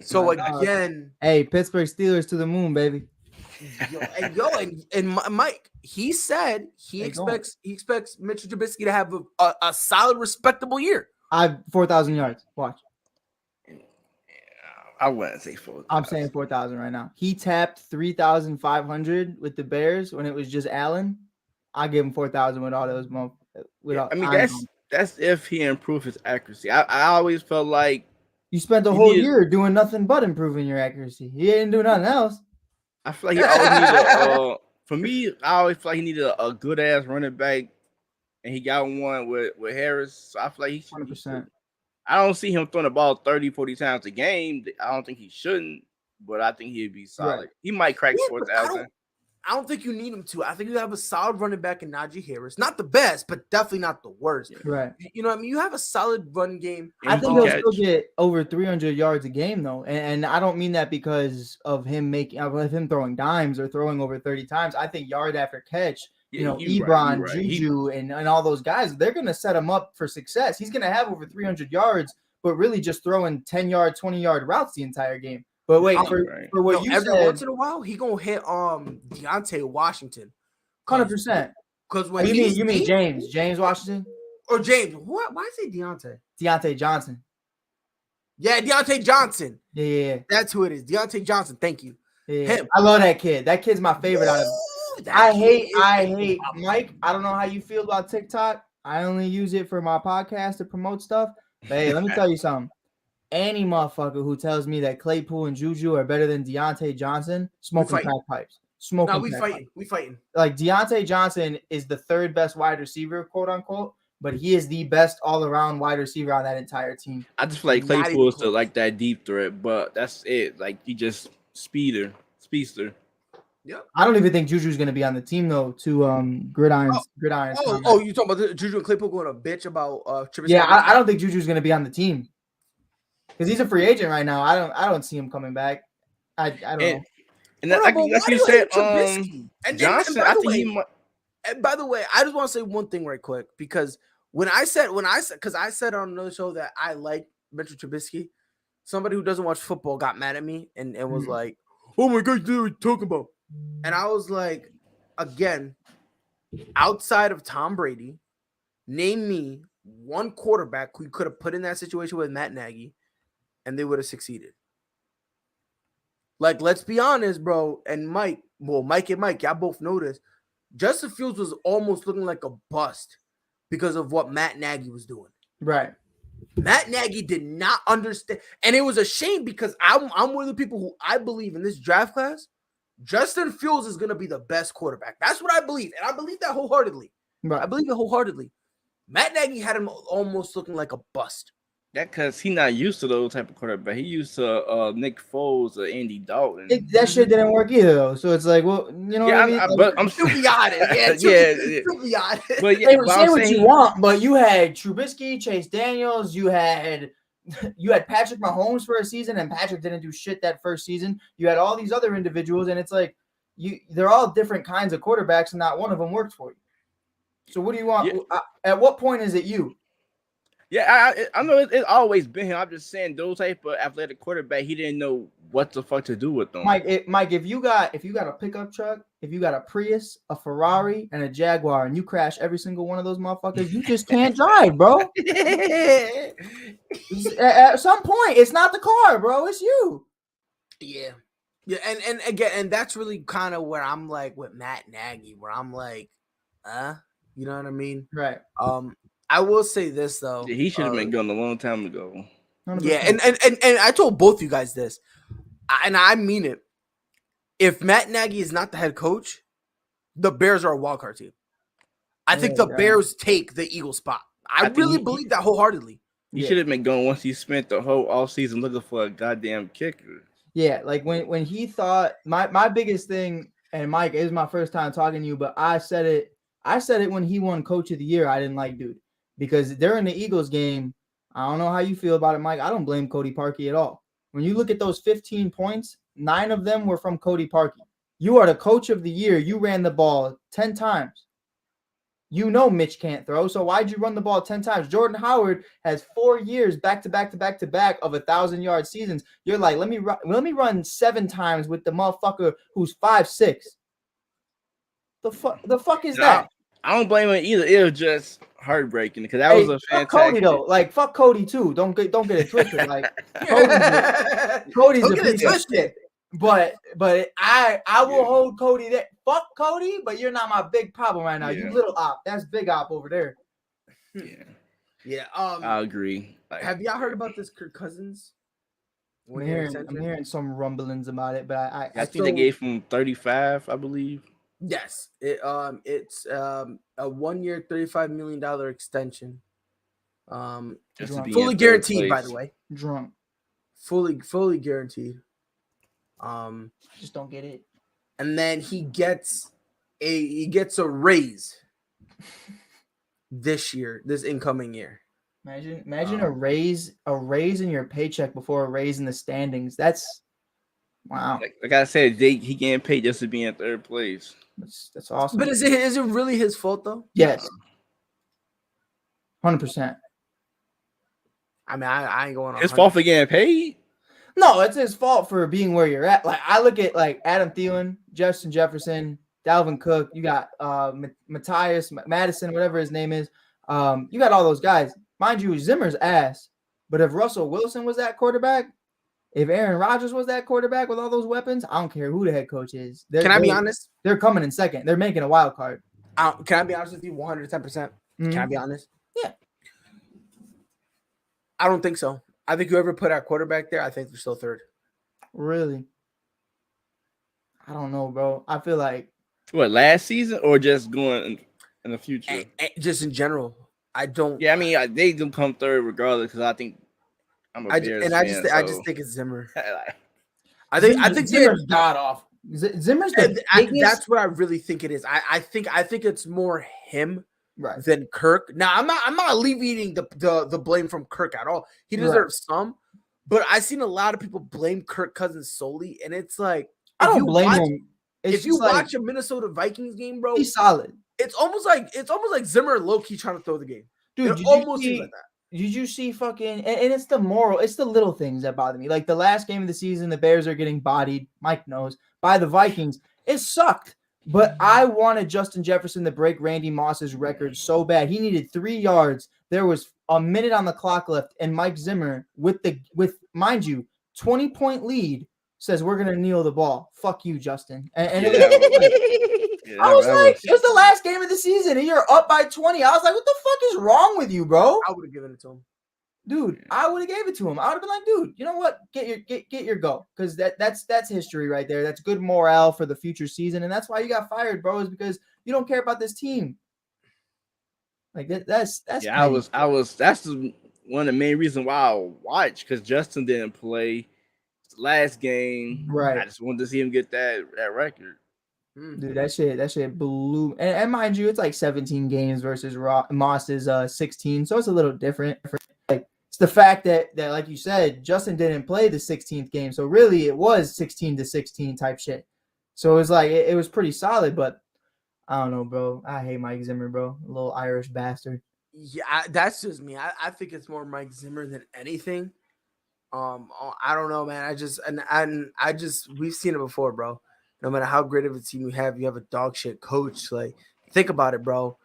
So again, hey, Pittsburgh Steelers to the moon, baby. And Mike, he said he expects Mitchell Trubisky to have a solid, respectable year. I have 4,000 yards. Watch. I wouldn't say 4,000. I'm saying 4,000 right now. He tapped 3,500 with the Bears when it was just Allen. I give him 4,000 with all those. That's if he improved his accuracy. I always felt like you spent the whole year doing nothing but improving your accuracy. He didn't do nothing else. I feel like he always needed. For me, I always feel like he needed a good ass running back, and he got one with Harris. So I feel like he should. 100%. I don't see him throwing the ball 30, 40 times a game. I don't think he shouldn't, but I think he'd be solid. Right. He might crack 4,000. I don't think you need him to. I think you have a solid running back in Najee Harris. Not the best, but definitely not the worst. Right. You know what I mean? You have a solid run game. I think he'll still get over 300 yards a game, though. And I don't mean that because of him throwing dimes or throwing over 30 times. I think yard after catch, Ebron, Juju, and all those guys, they're going to set him up for success. He's going to have over 300 yards, but really just throwing 10-yard, 20-yard routes the entire game. But wait, for what you every said, once in a while, he gonna hit Deontay Washington. 100%. Because when you mean James Washington or James? What? Why say Deontay? Deontay Johnson. Yeah, Deontay Johnson. Yeah. That's who it is. Deontay Johnson. Thank you. Yeah. Him. I love that kid. That kid's my favorite out of them. I hate Mike. I don't know how you feel about TikTok. I only use it for my podcast to promote stuff. But hey, let me tell you something. Any motherfucker who tells me that Claypool and Juju are better than Deontay Johnson, smoking crack pipes. We fighting. Like Deontay Johnson is the third best wide receiver, quote unquote, but he is the best all around wide receiver on that entire team. I just feel like Claypool is still like that deep threat, but that's it. Like he just speedster. Yep. I don't even think Juju's going to be on the team though. To gridiron. Oh, you talking about Juju and Claypool going to bitch about Trubisky? Yeah, I don't think Juju's going to be on the team. Because he's a free agent right now. I don't see him coming back. I don't know. And like you said, Johnson, I think he might. And by the way, I just want to say one thing right quick, because when I said because I said on another show that I like Mitchell Trubisky, somebody who doesn't watch football got mad at me and was like, "Oh my God, what are you talking about?" And I was like, again, outside of Tom Brady, name me one quarterback who could have put in that situation with Matt Nagy and they would have succeeded. Like, let's be honest, bro. And Mike and Mike, y'all both know this. Justin Fields was almost looking like a bust because of what Matt Nagy was doing. Right. Matt Nagy did not understand. And it was a shame because I'm one of the people who I believe in this draft class, Justin Fields is going to be the best quarterback. That's what I believe. And I believe that wholeheartedly. Right. I believe it wholeheartedly. Matt Nagy had him almost looking like a bust. That because he's not used to those type of quarterback. He used to Nick Foles or Andy Dalton. That shit didn't work either, though. So it's like, well, you know what I mean? But I'm To be honest. To be honest. But Say what you want, but you had Trubisky, Chase Daniels, you had Patrick Mahomes for a season, and Patrick didn't do shit that first season. You had all these other individuals, and it's like they're all different kinds of quarterbacks, and not one of them worked for you. So what do you want? Yeah. At what point is it you? Yeah, I know it's always been him. I'm just saying those type of athletic quarterback, he didn't know what the fuck to do with them. Mike, if you got a pickup truck, if you got a Prius, a Ferrari, and a Jaguar, and you crash every single one of those motherfuckers, you just can't drive, bro. At some point, it's not the car, bro. It's you. Yeah. And again, and that's really kind of where I'm like with Matt Nagy, where I'm like, you know what I mean? Right. I will say this though. Yeah, he should have been gone a long time ago. 100%. Yeah, and I told both you guys this, and I mean it. If Matt Nagy is not the head coach, the Bears are a wildcard team. I think the Bears take the Eagles spot. I really believe that wholeheartedly. He should have been gone once he spent the whole offseason looking for a goddamn kicker. Yeah, like when he thought my biggest thing, and Mike, it was my first time talking to you, but I said it when he won Coach of the Year. I didn't like dude because during the Eagles game, I don't know how you feel about it, Mike. I don't blame Cody Parkey at all. When you look at those 15 points, 9 of them were from Cody Parkey. You are the Coach of the Year. You ran the ball 10 times. You know Mitch can't throw, so why'd you run the ball 10 times? Jordan Howard has 4 years back to back of 1,000-yard seasons. You're like, let me run 7 times with the motherfucker who's 5'6". The fuck is that? I don't blame him either. It was just heartbreaking because that was a fantastic. Fuck Cody though, like fuck Cody too. Don't get it twisted. Like Cody's a piece of shit. But I will hold Cody there. Fuck Cody, but you're not my big problem right now. Yeah. You little op. That's big op over there. Yeah. I agree. Like, have y'all heard about this Kirk Cousins? I'm hearing some rumblings about it, but I think they gave him 35, I believe. Yes, it's a 1-year, $35 million extension. Fully guaranteed, by the way. Drunk. Fully guaranteed. Just don't get it. And then he gets a raise this incoming year. Imagine a raise in your paycheck before a raise in the standings. That's wow. Like I said, he getting paid just to be in third place. That's awesome. But is it really his fault though? Yes. 100%. I mean, I ain't going on his fault for getting paid. No, it's his fault for being where you're at. Like I look at like Adam Thielen, Justin Jefferson, Dalvin Cook. You got Matthias Madison, whatever his name is. You got all those guys. Mind you, Zimmer's ass. But if Russell Wilson was that quarterback, if Aaron Rodgers was that quarterback with all those weapons, I don't care who the head coach is. Can I be honest? They're coming in second. They're making a wild card. Can I be honest with you? 110%. Can I be honest? Yeah. I don't think so. I think whoever put our quarterback there, I think they're still third. Really? I don't know, bro. I feel like what, last season or just going in the future? Just in general. I don't. Yeah, I mean, they do come third regardless because I think I'm a Bears fan. I just think it's Zimmer. I think Zimmer's god off. Zimmer's that's what I really think it is. I think it's more him than Kirk. Now I'm not alleviating the blame from Kirk at all. He deserves some, but I've seen a lot of people blame Kirk Cousins solely, and it's like I don't blame him. If you watch a Minnesota Vikings game, bro, he's solid. It's almost like Zimmer low-key trying to throw the game. Dude, it almost seems like that. Did you see fucking and it's the little things that bother me. Like the last game of the season, the Bears are getting bodied, Mike knows, by the Vikings. It sucked. But I wanted Justin Jefferson to break Randy Moss's record so bad. He needed 3 yards. There was a minute on the clock left, and Mike Zimmer with mind you, 20-point lead, says we're gonna kneel the ball. Fuck you, Justin. And Yeah, it was, I was like, it was the last game of the season, and you're up by 20. I was like, what the fuck is wrong with you, bro? I would have given it to him. Dude, I would have gave it to him. I would have been like, dude, you know what? Get your go. Because that's history right there. That's good morale for the future season. And that's why you got fired, bro, is because you don't care about this team. Like that's yeah. petty. That's one of the main reasons why I watched, because Justin didn't play the last game. Right. I just wanted to see him get that record. Dude, that shit blew. And mind you, it's like 17 games versus Moss's 16, so it's a little different. Like it's the fact that like you said, Justin didn't play the 16th game, so really it was 16-16 type shit. So it was like it was pretty solid, but I don't know, bro. I hate Mike Zimmer, bro. A little Irish bastard. Yeah, that's just me. I think it's more Mike Zimmer than anything. I don't know, man. I just we've seen it before, bro. No matter how great of a team you have a dog shit coach. Like, think about it, bro.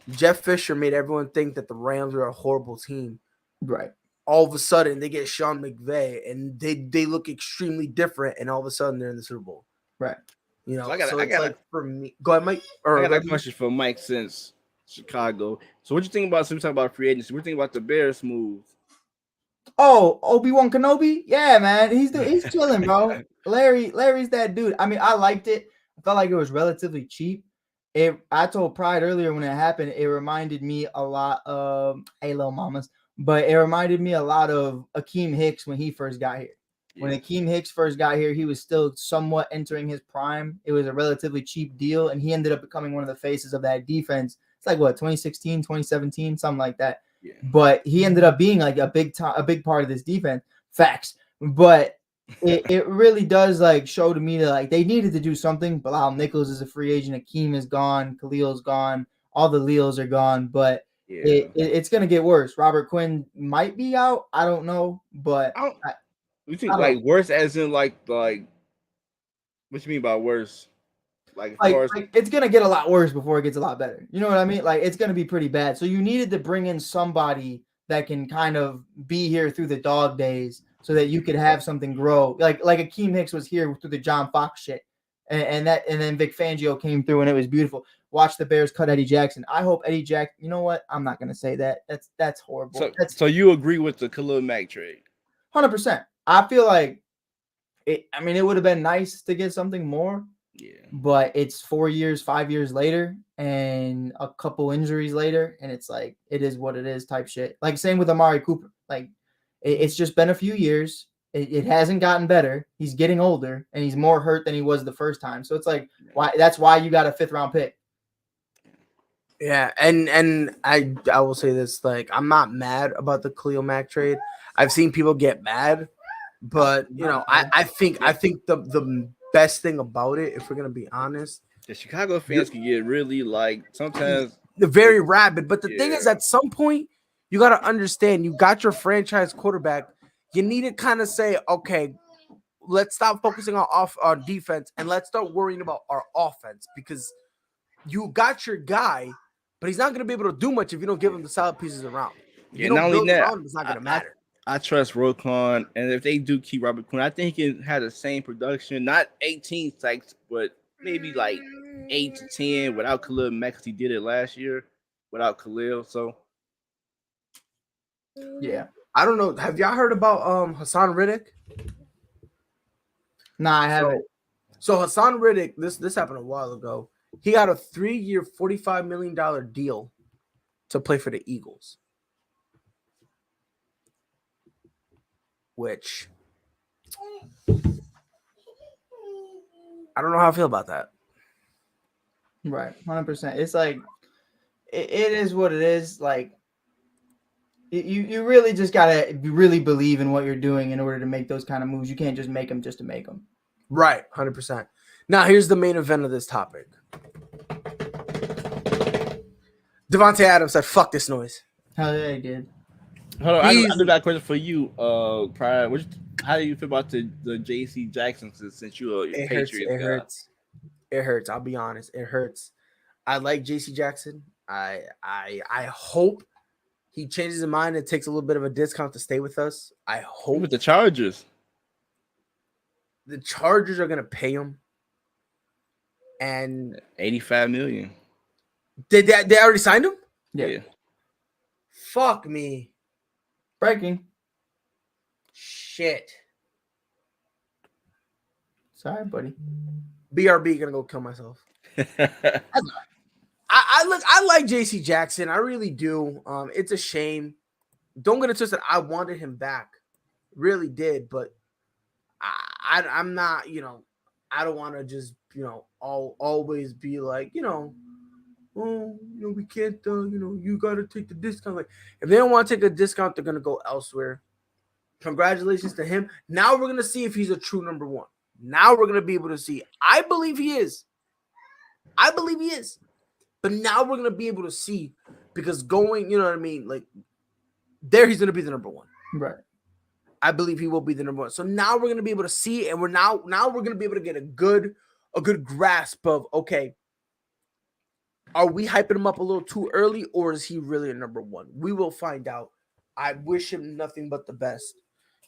Jeff Fisher made everyone think that the Rams were a horrible team. Right. All of a sudden, they get Sean McVay, and they look extremely different, and all of a sudden, they're in the Super Bowl. Right. You know, So I got for me. Go ahead, Mike. I got a question for Mike since Chicago. So what you think about, since we talking about free agency, what do you think about the Bears move? Oh, Obi-Wan Kenobi? Yeah, man. He's chilling, bro. Larry's that dude. I mean, I liked it. I felt like it was relatively cheap. I told Pride earlier when it happened, it reminded me a lot of Hey Lil Mamas, but it reminded me a lot of Akeem Hicks when he first got here. When Akeem Hicks first got here, he was still somewhat entering his prime. It was a relatively cheap deal, and he ended up becoming one of the faces of that defense. It's like, what, 2016, 2017, something like that. Yeah. But he ended up being like a big part of this defense. Facts. But it really does like show to me that like they needed to do something. Bilal Nichols is a free agent. Akeem is gone. Khalil's gone. All the Leos are gone. But it's going to get worse. Robert Quinn might be out. I don't know. But you think like worse as in like what you mean by worse? Like it's gonna get a lot worse before it gets a lot better. You know what I mean? Like it's gonna be pretty bad. So you needed to bring in somebody that can kind of be here through the dog days, so that you could have something grow. Like Akeem Hicks was here through the John Fox shit, and then Vic Fangio came through and it was beautiful. Watch the Bears cut Eddie Jackson. I hope Eddie Jackson. You know what? I'm not gonna say that. That's horrible. So you agree with the Khalil Mack trade? 100%. I feel like it. I mean, it would have been nice to get something more. Yeah. But it's 4 years, 5 years later, and a couple injuries later, and it's like it is what it is type shit. Like same with Amari Cooper. Like it's just been a few years. It hasn't gotten better. He's getting older, and he's more hurt than he was the first time. So it's like that's why you got a 5th round pick. Yeah, and I will say this, like I'm not mad about the Khalil Mack trade. I've seen people get mad, but you know, I think the best thing about it, if we're gonna be honest, the Chicago fans can get really like sometimes they're very rabid. But the thing is, at some point, you got to understand, you got your franchise quarterback. You need to kind of say, okay, let's stop focusing on defense and let's start worrying about our offense, because you got your guy, but he's not going to be able to do much if you don't give him the solid pieces around. Yeah, not only that, it's not going to matter. I trust Roquan, and if they do keep Robert Quinn, I think he can have the same production, not 18 sacks, but maybe like 8 to 10 without Khalil Mack, because he did it last year without Khalil. So, yeah, I don't know. Have y'all heard about Hassan Riddick? Nah, I haven't. So Hassan Riddick, this happened a while ago. He got a 3-year, $45 million deal to play for the Eagles. Which I don't know how I feel about that. Right, 100%. It's like it is what it is. Like you really just gotta really believe in what you're doing in order to make those kind of moves. You can't just make them just to make them. Right, 100%. Now here's the main event of this topic. Devontae Adams said, "Fuck this noise." Hell yeah, he did. Hold on, I do got a question for you, Pryor. How do you feel about the J.C. Jackson since you're a Patriots guy? It hurts. I'll be honest. It hurts. I like J.C. Jackson. I hope he changes his mind and takes a little bit of a discount to stay with us. I hope. With the Chargers. the Chargers are gonna pay him, and $85 million. they already signed him? Yeah. Fuck me. Breaking. Shit. Sorry, buddy. BRB gonna go kill myself. I like JC Jackson. I really do. It's a shame. Don't get it twisted. I wanted him back. Really did, but I'm not, I don't want to just, always be like, we can't, you got to take the discount. Like, if they don't want to take a discount, they're going to go elsewhere. Congratulations to him. Now we're going to see if he's a true number one. Now we're going to be able to see. I believe he is. But now we're going to be able to see because going, you know what I mean? Like, there he's going to be the number one. Right. I believe he will be the number one. So now we're going to be able to see, and we're going to be able to get a good grasp of, okay, are we hyping him up a little too early, or is he really a number one? We will find out. I wish him nothing but the best.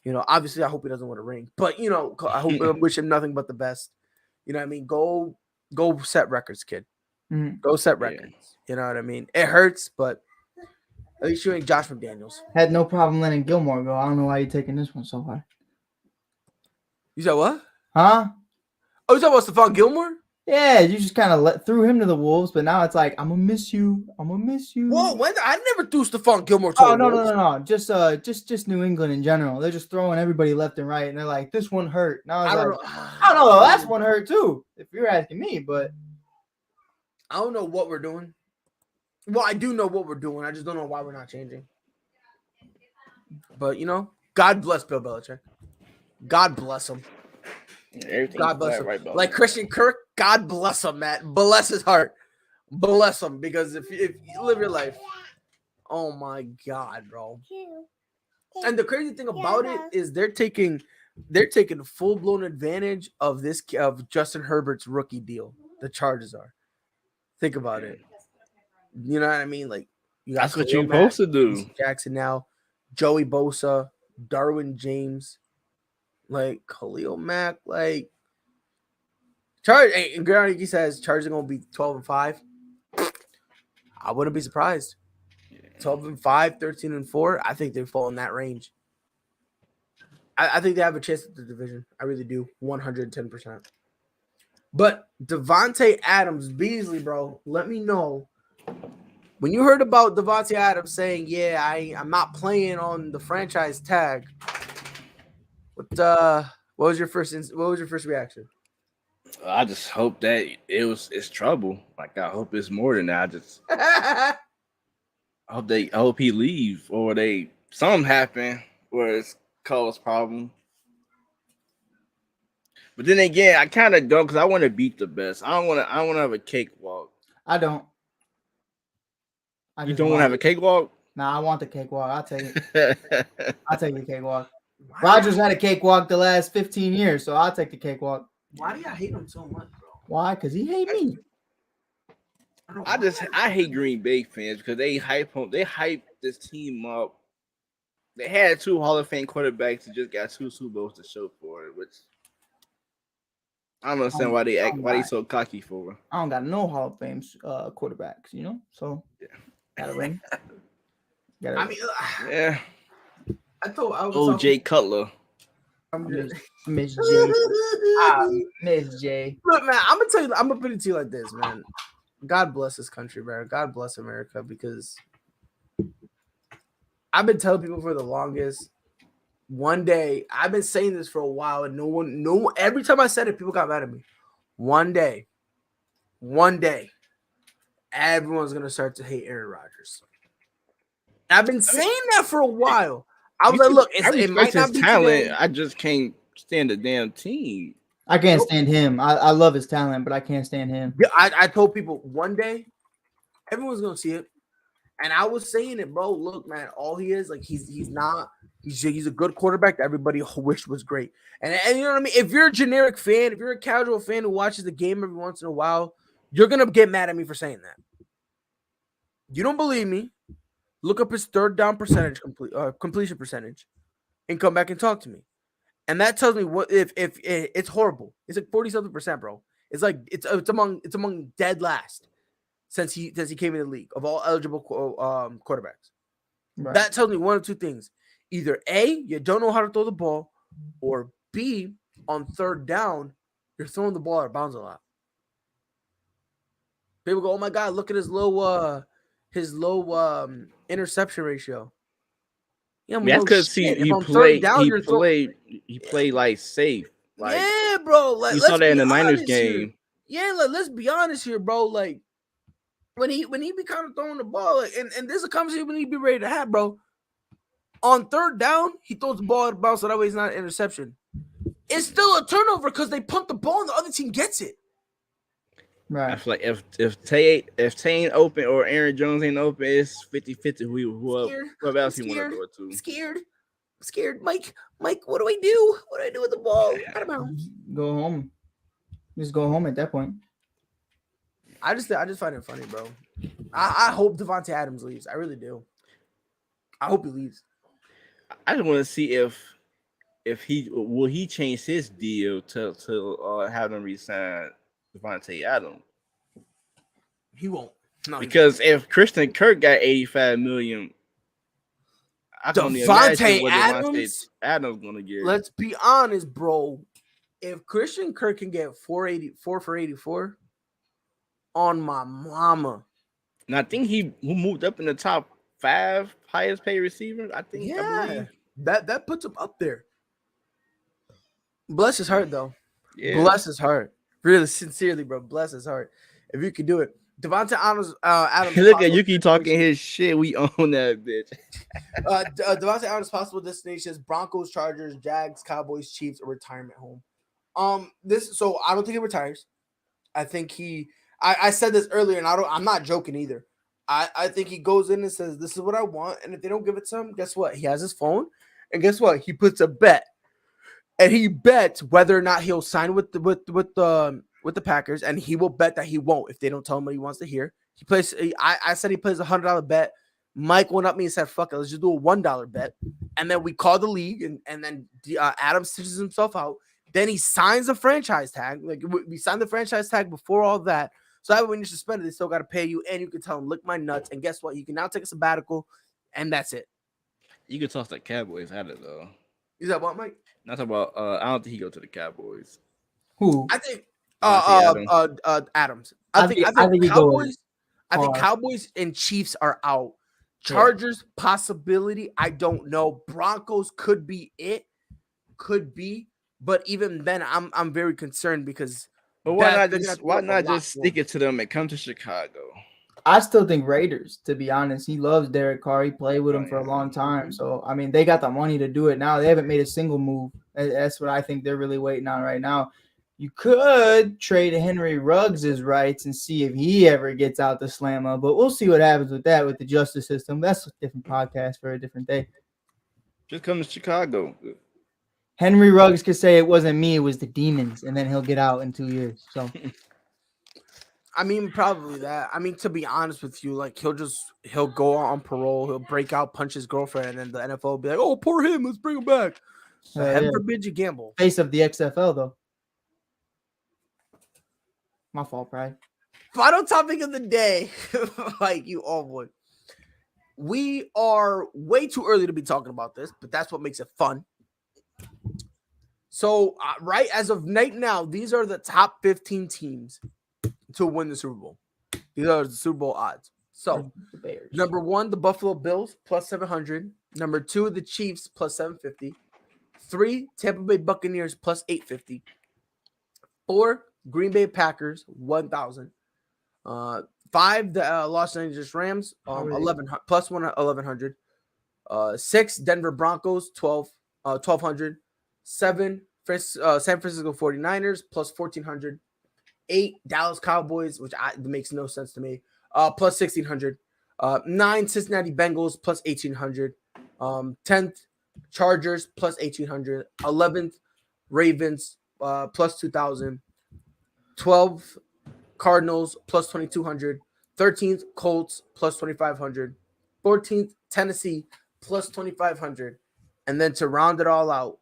Obviously, I hope he doesn't want a ring, but I wish him nothing but the best. You know what I mean? Go set records, kid. Mm-hmm. Go set records. You know what I mean? It hurts, but at least you ain't Josh McDaniels. Had no problem letting Gilmore go. I don't know why you're taking this one so hard. You said what? Huh? Oh, you talking about Stephon Gilmore? Yeah, you just kind of threw him to the wolves, but now it's like I'm gonna miss you. Whoa, I never threw Stephon Gilmore to Oh the wolves. no. Just New England in general. They're just throwing everybody left and right, and they're like, this one hurt. Now I don't know. The last one hurt too, if you're asking me. But I don't know what we're doing. Well, I do know what we're doing. I just don't know why we're not changing. But God bless Bill Belichick. God bless him. God bless him. Right, like Christian Kirk, God bless him, Matt. Bless his heart. Bless him, because if you live your life, oh my God, bro. And the crazy thing about it is they're taking full-blown advantage of Justin Herbert's rookie deal. The Chargers are. Think about it. You know what I mean? Like, that's what you're supposed to do. Jackson now, Joey Bosa, Darwin James. Like Khalil Mack, like and Granny says Chargers are gonna be 12-5. I wouldn't be surprised. 12-5, 13-4. I think they fall in that range. I think they have a chance at the division. I really do, 110%. But Devontae Adams, Beasley, bro, let me know when you heard about Devontae Adams saying, "Yeah, I'm not playing on the franchise tag." What was your first reaction? I just hope that it's trouble. Like, I hope it's more than that. I hope he leave, or something happen where it's caused problem. But then again, I kind of don't, because I want to beat the best. I don't want to have a cakewalk. I don't. You don't want to have a cakewalk? Nah, I want the cakewalk. I'll take it. I'll take the cakewalk. Rodgers had a cakewalk the last 15 years, so I'll take the cakewalk. Why do y'all hate him so much, bro? Why? Because he hate me. I hate Green Bay fans because they hype this team up. They had 2 Hall of Fame quarterbacks and just got 2 Super Bowls to show for it, which I don't understand why they so cocky for. I don't got no Hall of Fame quarterbacks, so yeah. Got a ring. I mean, yeah. I was O.J. Cutler. Miss J. Miss J. Look, man, I'm gonna put it to you like this, man. God bless this country, man. God bless America, because I've been telling people for the longest. One day, I've been saying this for a while, and every time I said it, people got mad at me. One day, everyone's gonna start to hate Aaron Rodgers. I've been saying that for a while. I was like, look, it might not be talent. today. I just can't stand the damn team. I can't stand him. I love his talent, but I can't stand him. Yeah, I told people one day, everyone's gonna see it, and I was saying it, bro. Look, man, all he is, like, he's a good quarterback that everybody wished was great. And you know what I mean? If you're a generic fan, if you're a casual fan who watches the game every once in a while, you're gonna get mad at me for saying that. You don't believe me? Look up his third down percentage, completion percentage, and come back and talk to me. And that tells me what if it's horrible. It's like 40-something%, bro. It's like it's among dead last since he came in the league of all eligible quarterbacks. Right. That tells me one of two things: either A, you don't know how to throw the ball, or B, on third down, you're throwing the ball out of bounds a lot. People go, "Oh my god, look at his low interception ratio." Yeah, I mean, that's because he played like safe. Like, yeah, bro. Like, you saw let's that in be the Niners honest game. here. Yeah, like, let's be honest here, bro. Like when he be kind of throwing the ball, like, and this is a conversation we need to be ready to have, bro. On third down, he throws the ball out of bounds, so that way it's not an interception. It's still a turnover because they punt the ball and the other team gets it. Right. I feel like if Tay ain't open or Aaron Jones ain't open, it's 50-50 whoever else he want to throw it to. Scared. Mike, what do I do? What do I do with the ball? Out of bounds. Go home. Just go home at that point. I just find it funny, bro. I hope Devontae Adams leaves. I really do. I hope he leaves. I just want to see if he change his deal to have them resign Devontae Adams. He won't. No, because if Christian Kirk got $85 million, I can only imagine what Devontae Adams gonna get. Let's be honest, bro. If Christian Kirk can get 484 for 84, on my mama. And I think he moved up in the top 5 highest paid receivers. I think. Yeah, that puts him up there. Bless his heart, though. Yeah. Bless his heart. Really, sincerely, bro. Bless his heart. If you could do it. Devontae Adams. Look at Yuki talking his shit. We own that bitch. Devontae Adams' possible destinations: Broncos, Chargers, Jags, Cowboys, Chiefs, or retirement home. So I don't think he retires. I think I said this earlier, and I'm not joking either. I think he goes in and says, "This is what I want," and if they don't give it to him, guess what? He has his phone, and guess what? He puts a bet, and he bets whether or not he'll sign with the Packers, and he will bet that he won't if they don't tell him what he wants to hear. He plays. I said he plays $100 bet. Mike went up me and said, "Fuck it, let's just do a $1 bet," and then we call the league, and then Adams stitches himself out. Then he signs a franchise tag. Like we signed the franchise tag before all that. So that when you're suspended, they still got to pay you, and you can tell them, "Lick my nuts." And guess what? You can now take a sabbatical, and that's it. You could toss the Cowboys out of it, though. Is that what, Mike? Not talking about. I don't think he go to the Cowboys. Who? I think Adams. I think Cowboys. I think Cowboys and Chiefs are out. Chargers possibility. I don't know. Broncos could be it. Could be. But even then, I'm very concerned because. But why not just stick it to them and come to Chicago? I still think Raiders, to be honest. He loves Derek Carr. He played with him for a long time. So, I mean, they got the money to do it now. They haven't made a single move. That's what I think they're really waiting on right now. You could trade Henry Ruggs' rights and see if he ever gets out the slammer, but we'll see what happens with that with the justice system. That's a different podcast for a different day. Just come to Chicago. Henry Ruggs could say it wasn't me, it was the demons, and then he'll get out in 2 years. So, I mean, probably that. I mean, to be honest with you, like he'll go on parole, he'll break out, punch his girlfriend, and then the NFL will be like, "Oh, poor him, let's bring him back." So heaven forbid you gamble. Face of the XFL though. My fault, Pride. Final topic of the day, like you all would. We are way too early to be talking about this, but that's what makes it fun. So, right as of right now, these are the top 15 teams to win the Super Bowl. These are the Super Bowl odds. So, number 1, the Buffalo Bills plus 700. Number 2, the Chiefs plus 750. 3, Tampa Bay Buccaneers plus 850. 4, Green Bay Packers 1,000. 5, the Los Angeles Rams 1100 plus 1,100. 6, Denver Broncos 1,200. 7, San Francisco 49ers plus 1,400. 8, Dallas Cowboys, which makes no sense to me, plus 1,600. 9, Cincinnati Bengals plus 1,800. 10th, Chargers plus 1,800. 11th, Ravens plus 2,000. 12th, Cardinals plus 2,200. 13th, Colts plus 2,500. 14th, Tennessee plus 2,500. And then to round it all out,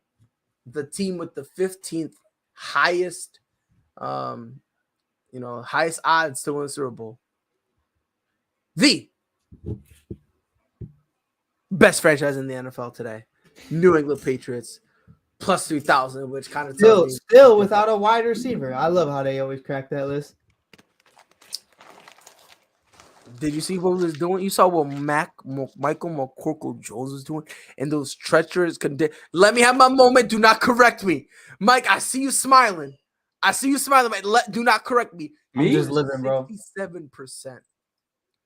the team with the 15th highest, highest odds to win the Super Bowl. The best franchise in the NFL today, New England Patriots, plus 3,000, which kind of tells me still without a wide receiver. I love how they always crack that list. Did you see what he was doing? You saw what Michael McCorkle-Jones was doing in those treacherous conditions. Let me have my moment. Do not correct me. Mike, I see you smiling. Mike, do not correct me. I'm just living, bro. 67%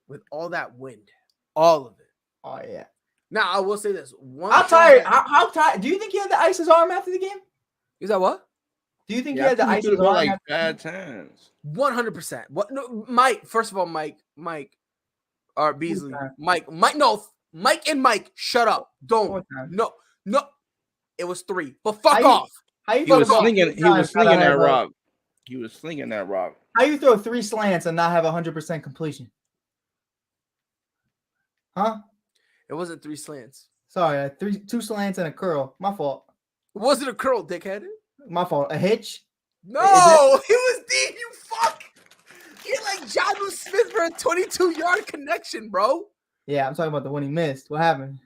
with all that wind. All of it. Oh, yeah. Now, I will say this. How tired? How tired? Do you think he had to ice his arm after the game? Is that what? Do you think he had to ice his arm? Like 5 times. 100%. What? No, Mike. First of all, Mike, or Beasley, Mike. No, Mike and Mike. Shut up. Don't. No. It was 3. But fuck off. He was slinging that rock. He was slinging that rock. How you throw 3 slants and not have 100% completion? Huh? It wasn't 3 slants. Sorry, 2 slants and a curl. My fault. It wasn't a curl, dickhead. My fault. A hitch? No, it was deep, you fuck. He like John Smith for a 22-yard connection, bro. Yeah, I'm talking about the one he missed. What happened?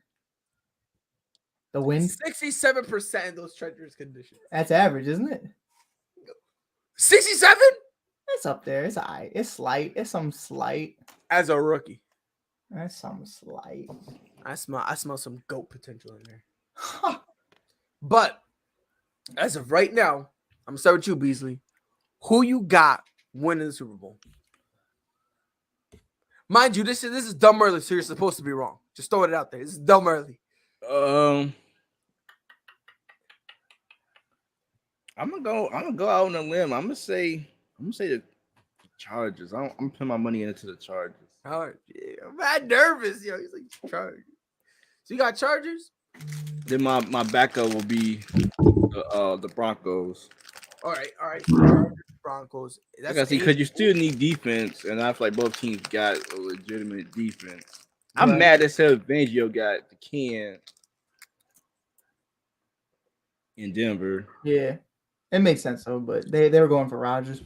The wind? 67% in those treacherous conditions. That's average, isn't it? 67? It's up there. It's all right. It's slight. It's some slight. As a rookie. That's some slight. I smell some GOAT potential in there. But as of right now, I'm gonna start with you, Beasley. Who you got winning the Super Bowl? Mind you, this is dumb early, so you're supposed to be wrong. Just throwing it out there. This is dumb early. I'm gonna go out on a limb. I'm gonna say the Chargers. I'm putting my money into the Chargers. Oh, yeah. I'm mad nervous, yo. He's like Chargers. So you got Chargers? Then my backup will be the Broncos. All right. Chargers, Broncos. That's because you still need defense, and I feel like both teams got a legitimate defense. I'm mad that Fangio got the can in Denver. Yeah, it makes sense though, but they were going for Rodgers.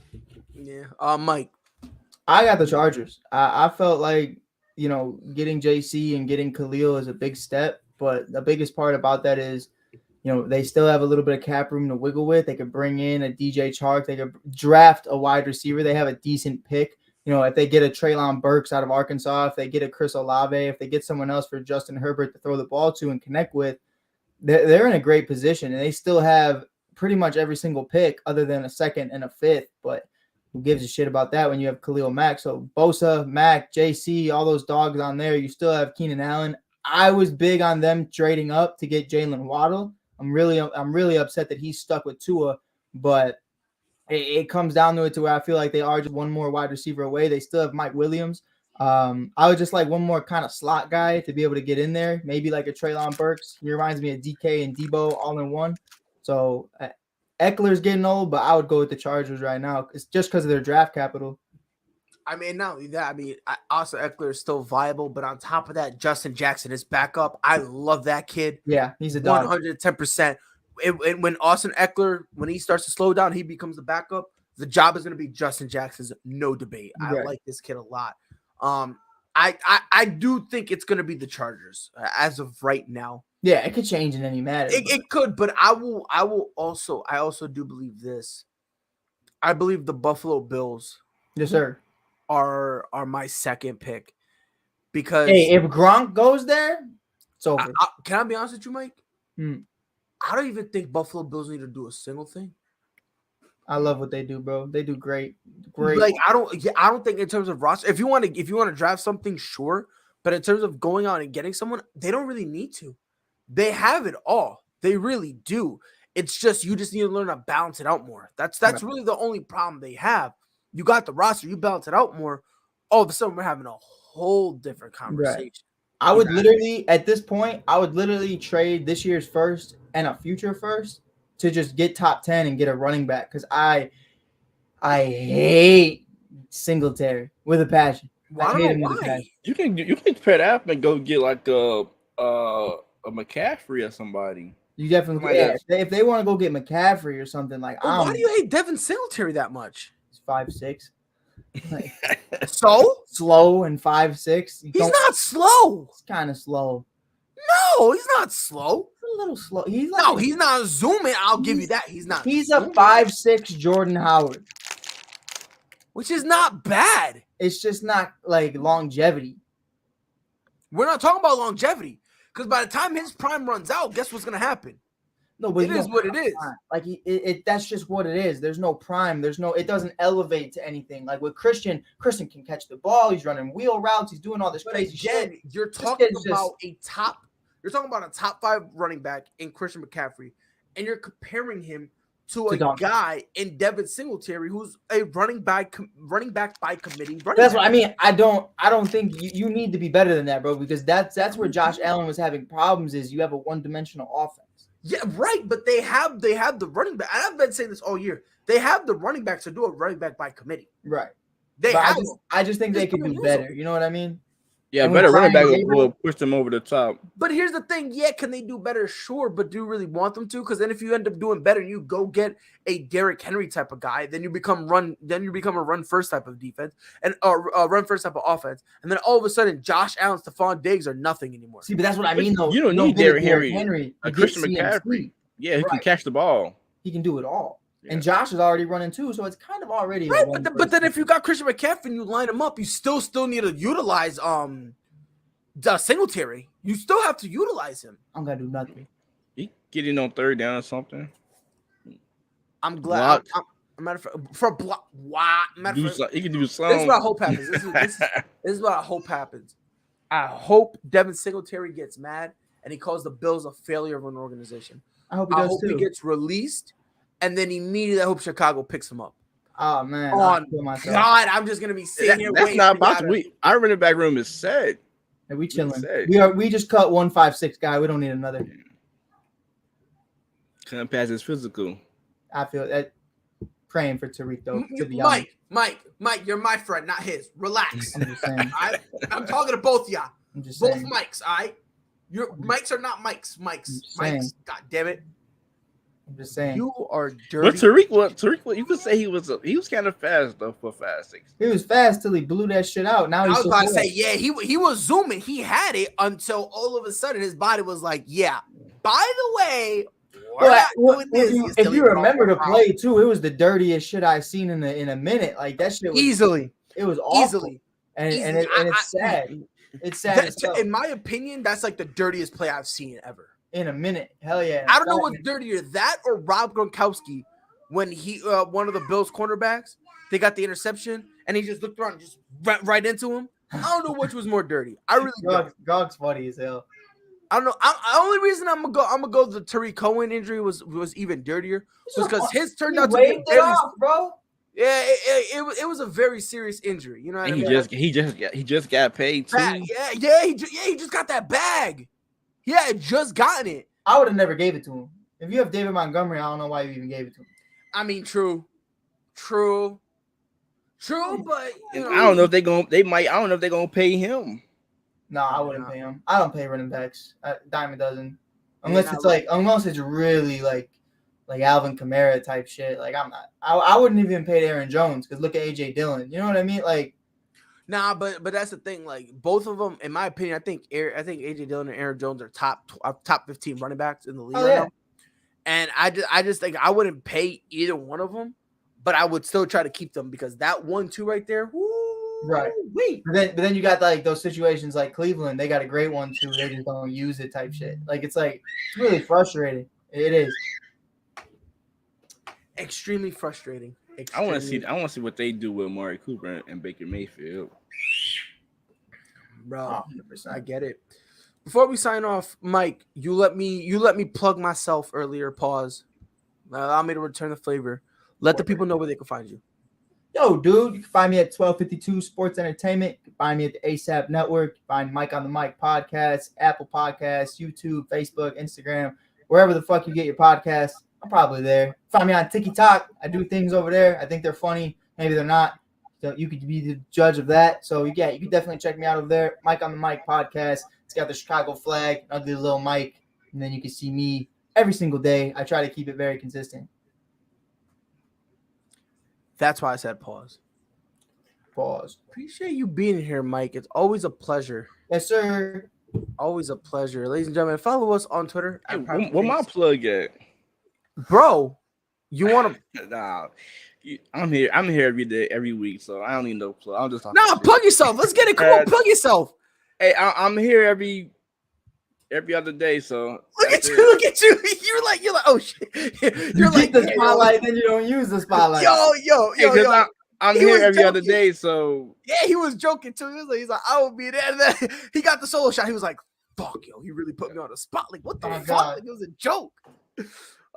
Yeah. Mike. I got the Chargers. I felt like, getting JC and getting Khalil is a big step, but the biggest part about that is, they still have a little bit of cap room to wiggle with. They could bring in a DJ Chark. They could draft a wide receiver. They have a decent pick. If they get a Treylon Burks out of Arkansas, if they get a Chris Olave, if they get someone else for Justin Herbert to throw the ball to and connect with, they're in a great position. And they still have pretty much every single pick other than a 2nd and a 5th, but who gives a shit about that when you have Khalil Mack? So Bosa, Mack, JC, all those dogs on there. You still have Keenan Allen. I was big on them trading up to get Jalen Waddle. I'm really upset that he's stuck with Tua, but it comes down to it to where I feel like they are just one more wide receiver away. They still have Mike Williams. I would just like one more kind of slot guy to be able to get in there. Maybe like a Treylon Burks. He reminds me of DK and Debo all in one. So Eckler's getting old, but I would go with the Chargers right now. It's just because of their draft capital. I mean, not only that, also Eckler is still viable, but on top of that, Justin Jackson is back up. I love that kid. Yeah, he's a dog. 110%. When Austin Eckler, when he starts to slow down, he becomes the backup. The job is going to be Justin Jackson's, no debate. I like this kid a lot. I do think it's going to be the Chargers as of right now. Yeah, it could change in any matter. It could, but I also do believe this. I believe the Buffalo Bills. Yes, sir. Are my second pick because if Gronk goes there, it's over. Can I be honest with you, Mike? I don't even think Buffalo Bills need to do a single thing. I love what they do, bro. They do great. Like I don't think in terms of roster. If you want to draft something, sure. But in terms of going out and getting someone, they don't really need to. They have it all. They really do. It's just you just need to learn to balance it out more. That's really the only problem they have. You got the roster, you balance it out more. All of a sudden, we're having a whole different conversation. Right. I would literally, at this point, trade this year's first and a future first to just get top 10 and get a running back because I hate Singletary with a passion. I hate him with a passion. You can pair that up and go get like a McCaffrey or somebody. You definitely if they want to go get McCaffrey or something like. Why do you hate Devin Singletary that much? He's 5'6". Like, so slow and 5'6". He's not slow. He's kind of slow. No, he's not slow. He's a little slow. He's not zooming. I'll give you that. He's not. He's a 5'6" Jordan Howard, which is not bad. It's just not like longevity. We're not talking about longevity because by the time his prime runs out, guess what's gonna happen? No, but it is what it is. Like that's just what it is. There's no prime. It doesn't elevate to anything. Like with Christian can catch the ball. He's running wheel routes. He's doing all this crazy shit. You're talking about a top 5 running back in Christian McCaffrey, and you're comparing him to a guy in Devin Singletary who's a running back by committee. That's what I mean. I don't think you need to be better than that, bro. Because that's where Josh Allen was having problems. Is you have a one-dimensional offense. Yeah, right. But they have the running back. And I've been saying this all year. They have the running backs to do a running back by committee. Right. I just think they could do better. You know what I mean? Yeah, better running back will push them over the top. But here's the thing. Yeah, can they do better? Sure. But do you really want them to? Because then if you end up doing better, you go get a Derrick Henry type of guy. Then you become a run first type of defense and a run first type of offense. And then all of a sudden, Josh Allen, Stephon Diggs are nothing anymore. See, but that's what I mean, though. You don't need Derrick Henry. A Christian McCaffrey. Yeah, he can catch the ball. He can do it all. Yeah. And Josh is already running too, so it's kind of already right. But then if you got Christian McCaffrey and you line him up, you still need to utilize the Singletary. You still have to utilize him. I'm gonna do nothing. He get in on third down or something. I'm glad. For block. Wow. He can do something. This is what I hope happens. This is what I hope happens. I hope Devin Singletary gets mad and he calls the Bills a failure of an organization. I hope he does too. He gets released, and then immediately I hope Chicago picks him up. Oh man! God, I'm just gonna be sitting here. That's not possible. Our running back room is set. And we chilling. We just cut 156 guy. We don't need another. Couldn't pass his physical. I feel that. Praying for Tariq though. To be Mike, you're my friend, not his. Relax. I'm just saying. I'm talking to both of y'all. I'm just both saying. Mikes. All right. Your Mikes are not Mikes. Mikes. God damn it. I'm just saying. You are dirty. But Tariq, you could say he was kind of fast though for 5'6". He was fast till he blew that shit out. Now he's I was about to say, yeah, he was zooming. He had it until all of a sudden his body was like, yeah. By the way, if you remember the play too, it was the dirtiest shit I've seen in a minute. Like that shit was easily. It was awful. Easily. And it's sad. It's sad. In my opinion, that's like the dirtiest play I've seen ever. In a minute. Hell yeah. I don't know what's dirtier, that or Rob Gronkowski when he one of the Bills cornerbacks, they got the interception and he just looked around and just went right into him. I don't know which was more dirty. I really don't. Gronk's funny as hell. I don't know. The only reason I'm gonna go the Tariq Cohen injury was even dirtier was because his turned out to be very, bro. Yeah, it was a very serious injury. You know what I mean? He just got paid too. He just got that bag. He had just gotten it. I would have never gave it to him. If you have David Montgomery, I don't know why you even gave it to him. I mean, true, but you know, I don't know if they're gonna pay him. No, I wouldn't pay him. I don't pay running backs. Diamond doesn't, unless it's really like Alvin Kamara type shit. Like I'm not. I wouldn't even pay Aaron Jones because look at AJ Dillon. You know what I mean? Like, nah, but that's the thing. Like both of them, in my opinion, I think AJ Dillon and Aaron Jones are top 15 running backs in the league right now. And I just think I wouldn't pay either one of them, but I would still try to keep them because that 1-2 right there. Woo, right. Wait. But then you got like those situations like Cleveland. They got a great one too. They just don't use it type shit. Like it's really frustrating. It is. Extremely frustrating. I want to see what they do with Amari Cooper and Baker Mayfield. Bro, 100%. I get it. Before we sign off, Mike, you let me plug myself earlier. Pause. Allow me to return the flavor. Let the people know where they can find you. Yo, dude, you can find me at 1252 Sports Entertainment. You can find me at the ASAP Network. You can find Mike on the Mic podcast, Apple Podcasts, YouTube, Facebook, Instagram, wherever the fuck you get your podcasts. I'm probably there. Find me on TikTok. I do things over there. I think they're funny. Maybe they're not. So you could be the judge of that. So yeah, you can definitely check me out over there. Mike on the Mic podcast. It's got the Chicago flag, ugly little Mike, and then you can see me every single day. I try to keep it very consistent. That's why I said pause. Pause. Appreciate you being here, Mike. It's always a pleasure. Yes, sir. Always a pleasure. Ladies and gentlemen, follow us on Twitter. Hey, where my plug at? Bro, you want to... Nah, I'm here every day, every week, so I don't need no plug. I'm just talking. Nah, plug yourself. Let's get it. Come on, plug yourself. Hey, I'm here every other day, so look at you. You're like, oh shit. You're like the spotlight, then you don't use the spotlight. Yo. I'm here every other day, so yeah, he was joking too. He's like, I will be there. And then he got the solo shot. He was like, fuck, yo, he really put me on the spot. Like, what the fuck? Like, it was a joke.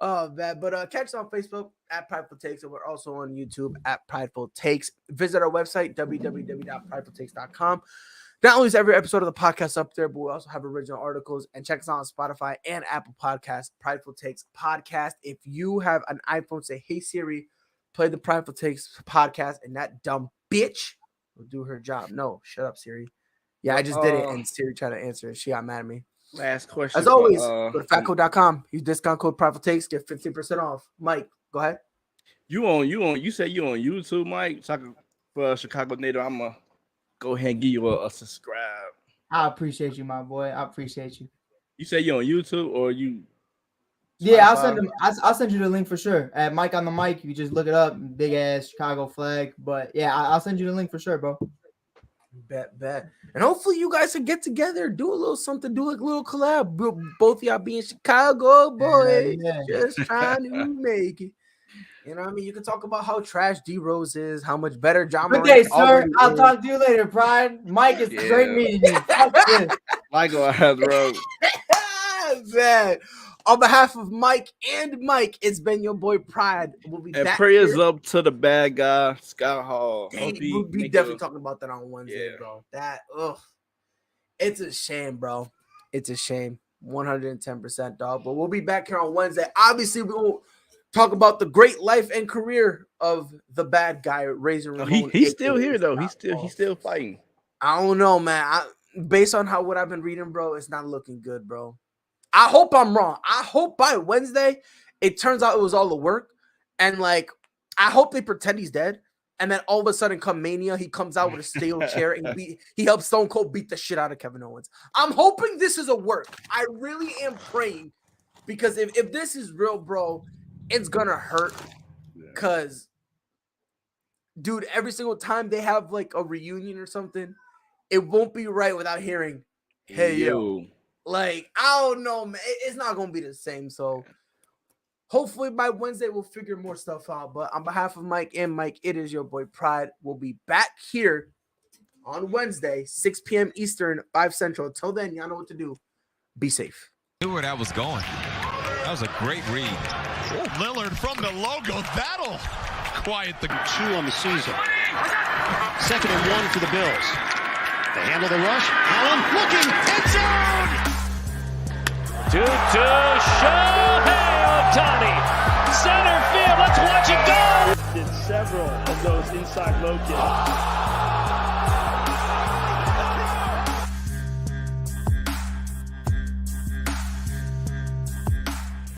Oh man, but catch us on Facebook at Prideful Takes, and we're also on YouTube at Prideful Takes. Visit our website www.pridefultakes.com. Not only is every episode of the podcast up there, but we also have original articles. And check us out on Spotify and Apple Podcasts. Prideful Takes podcast. If you have an iPhone, say, "Hey Siri, play the Prideful Takes podcast," and that dumb bitch will do her job. No, shut up, Siri. Yeah, I just did it, and Siri tried to answer, and she got mad at me. Last question. As always, go to fatcode.com. Use discount code Prideful Takes, get 15% off. Mike, go ahead. You said you on YouTube, Mike. For Chicago native, I'm gonna go ahead and give you a subscribe. I appreciate you, my boy. I appreciate you. You say you on YouTube or you? Yeah, I'll send you the link for sure. At Mike on the Mic, you just look it up. Big ass Chicago flag. But yeah, I'll send you the link for sure, bro. Bet. And hopefully you guys can get together, do a little something, do like a little collab. Both of y'all be in Chicago, boy. Yeah. Just trying to make it. You know what I mean? You can talk about how trash D-Rose is, how much better John Good day, sir. I'll talk to you later, Pride. Mike, it's great meeting you. Michael has road. Man. On behalf of Mike and Mike, it's been your boy Pride. We'll be and back prayers here. up to the bad guy, Scott Hall. We'll be definitely talking about that on Wednesday, bro. It's a shame, bro. It's a shame. 110%, dog. But we'll be back here on Wednesday. Obviously, we will talk about the great life and career of the bad guy, Razor Ramon. He's still here though. He's still fighting. I don't know, man. Based on what I've been reading, bro, it's not looking good, bro. I hope I'm wrong. I hope by Wednesday it turns out it was all the work, and like I hope they pretend he's dead, and then all of a sudden, come Mania, he comes out with a steel chair and he helps Stone Cold beat the shit out of Kevin Owens. I'm hoping this is a work. I really am praying, because if this is real, bro, it's gonna hurt. Cause, dude, every single time they have like a reunion or something, it won't be right without hearing, "Hey yo." Like, I don't know, man. It's not going to be the same. So, hopefully by Wednesday, we'll figure more stuff out. But on behalf of Mike and Mike, it is your boy Pride. We'll be back here on Wednesday, 6 p.m. Eastern, 5 Central. Until then, y'all know what to do. Be safe. Knew where that was going. That was a great read. Lillard from the logo. That'll quiet the 2 on the season. 2nd and 1 for the Bills. They handle the rush. Allen looking. End zone! To Shohei Ohtani. Center field. Let's watch it go. Did several of those inside low kicks.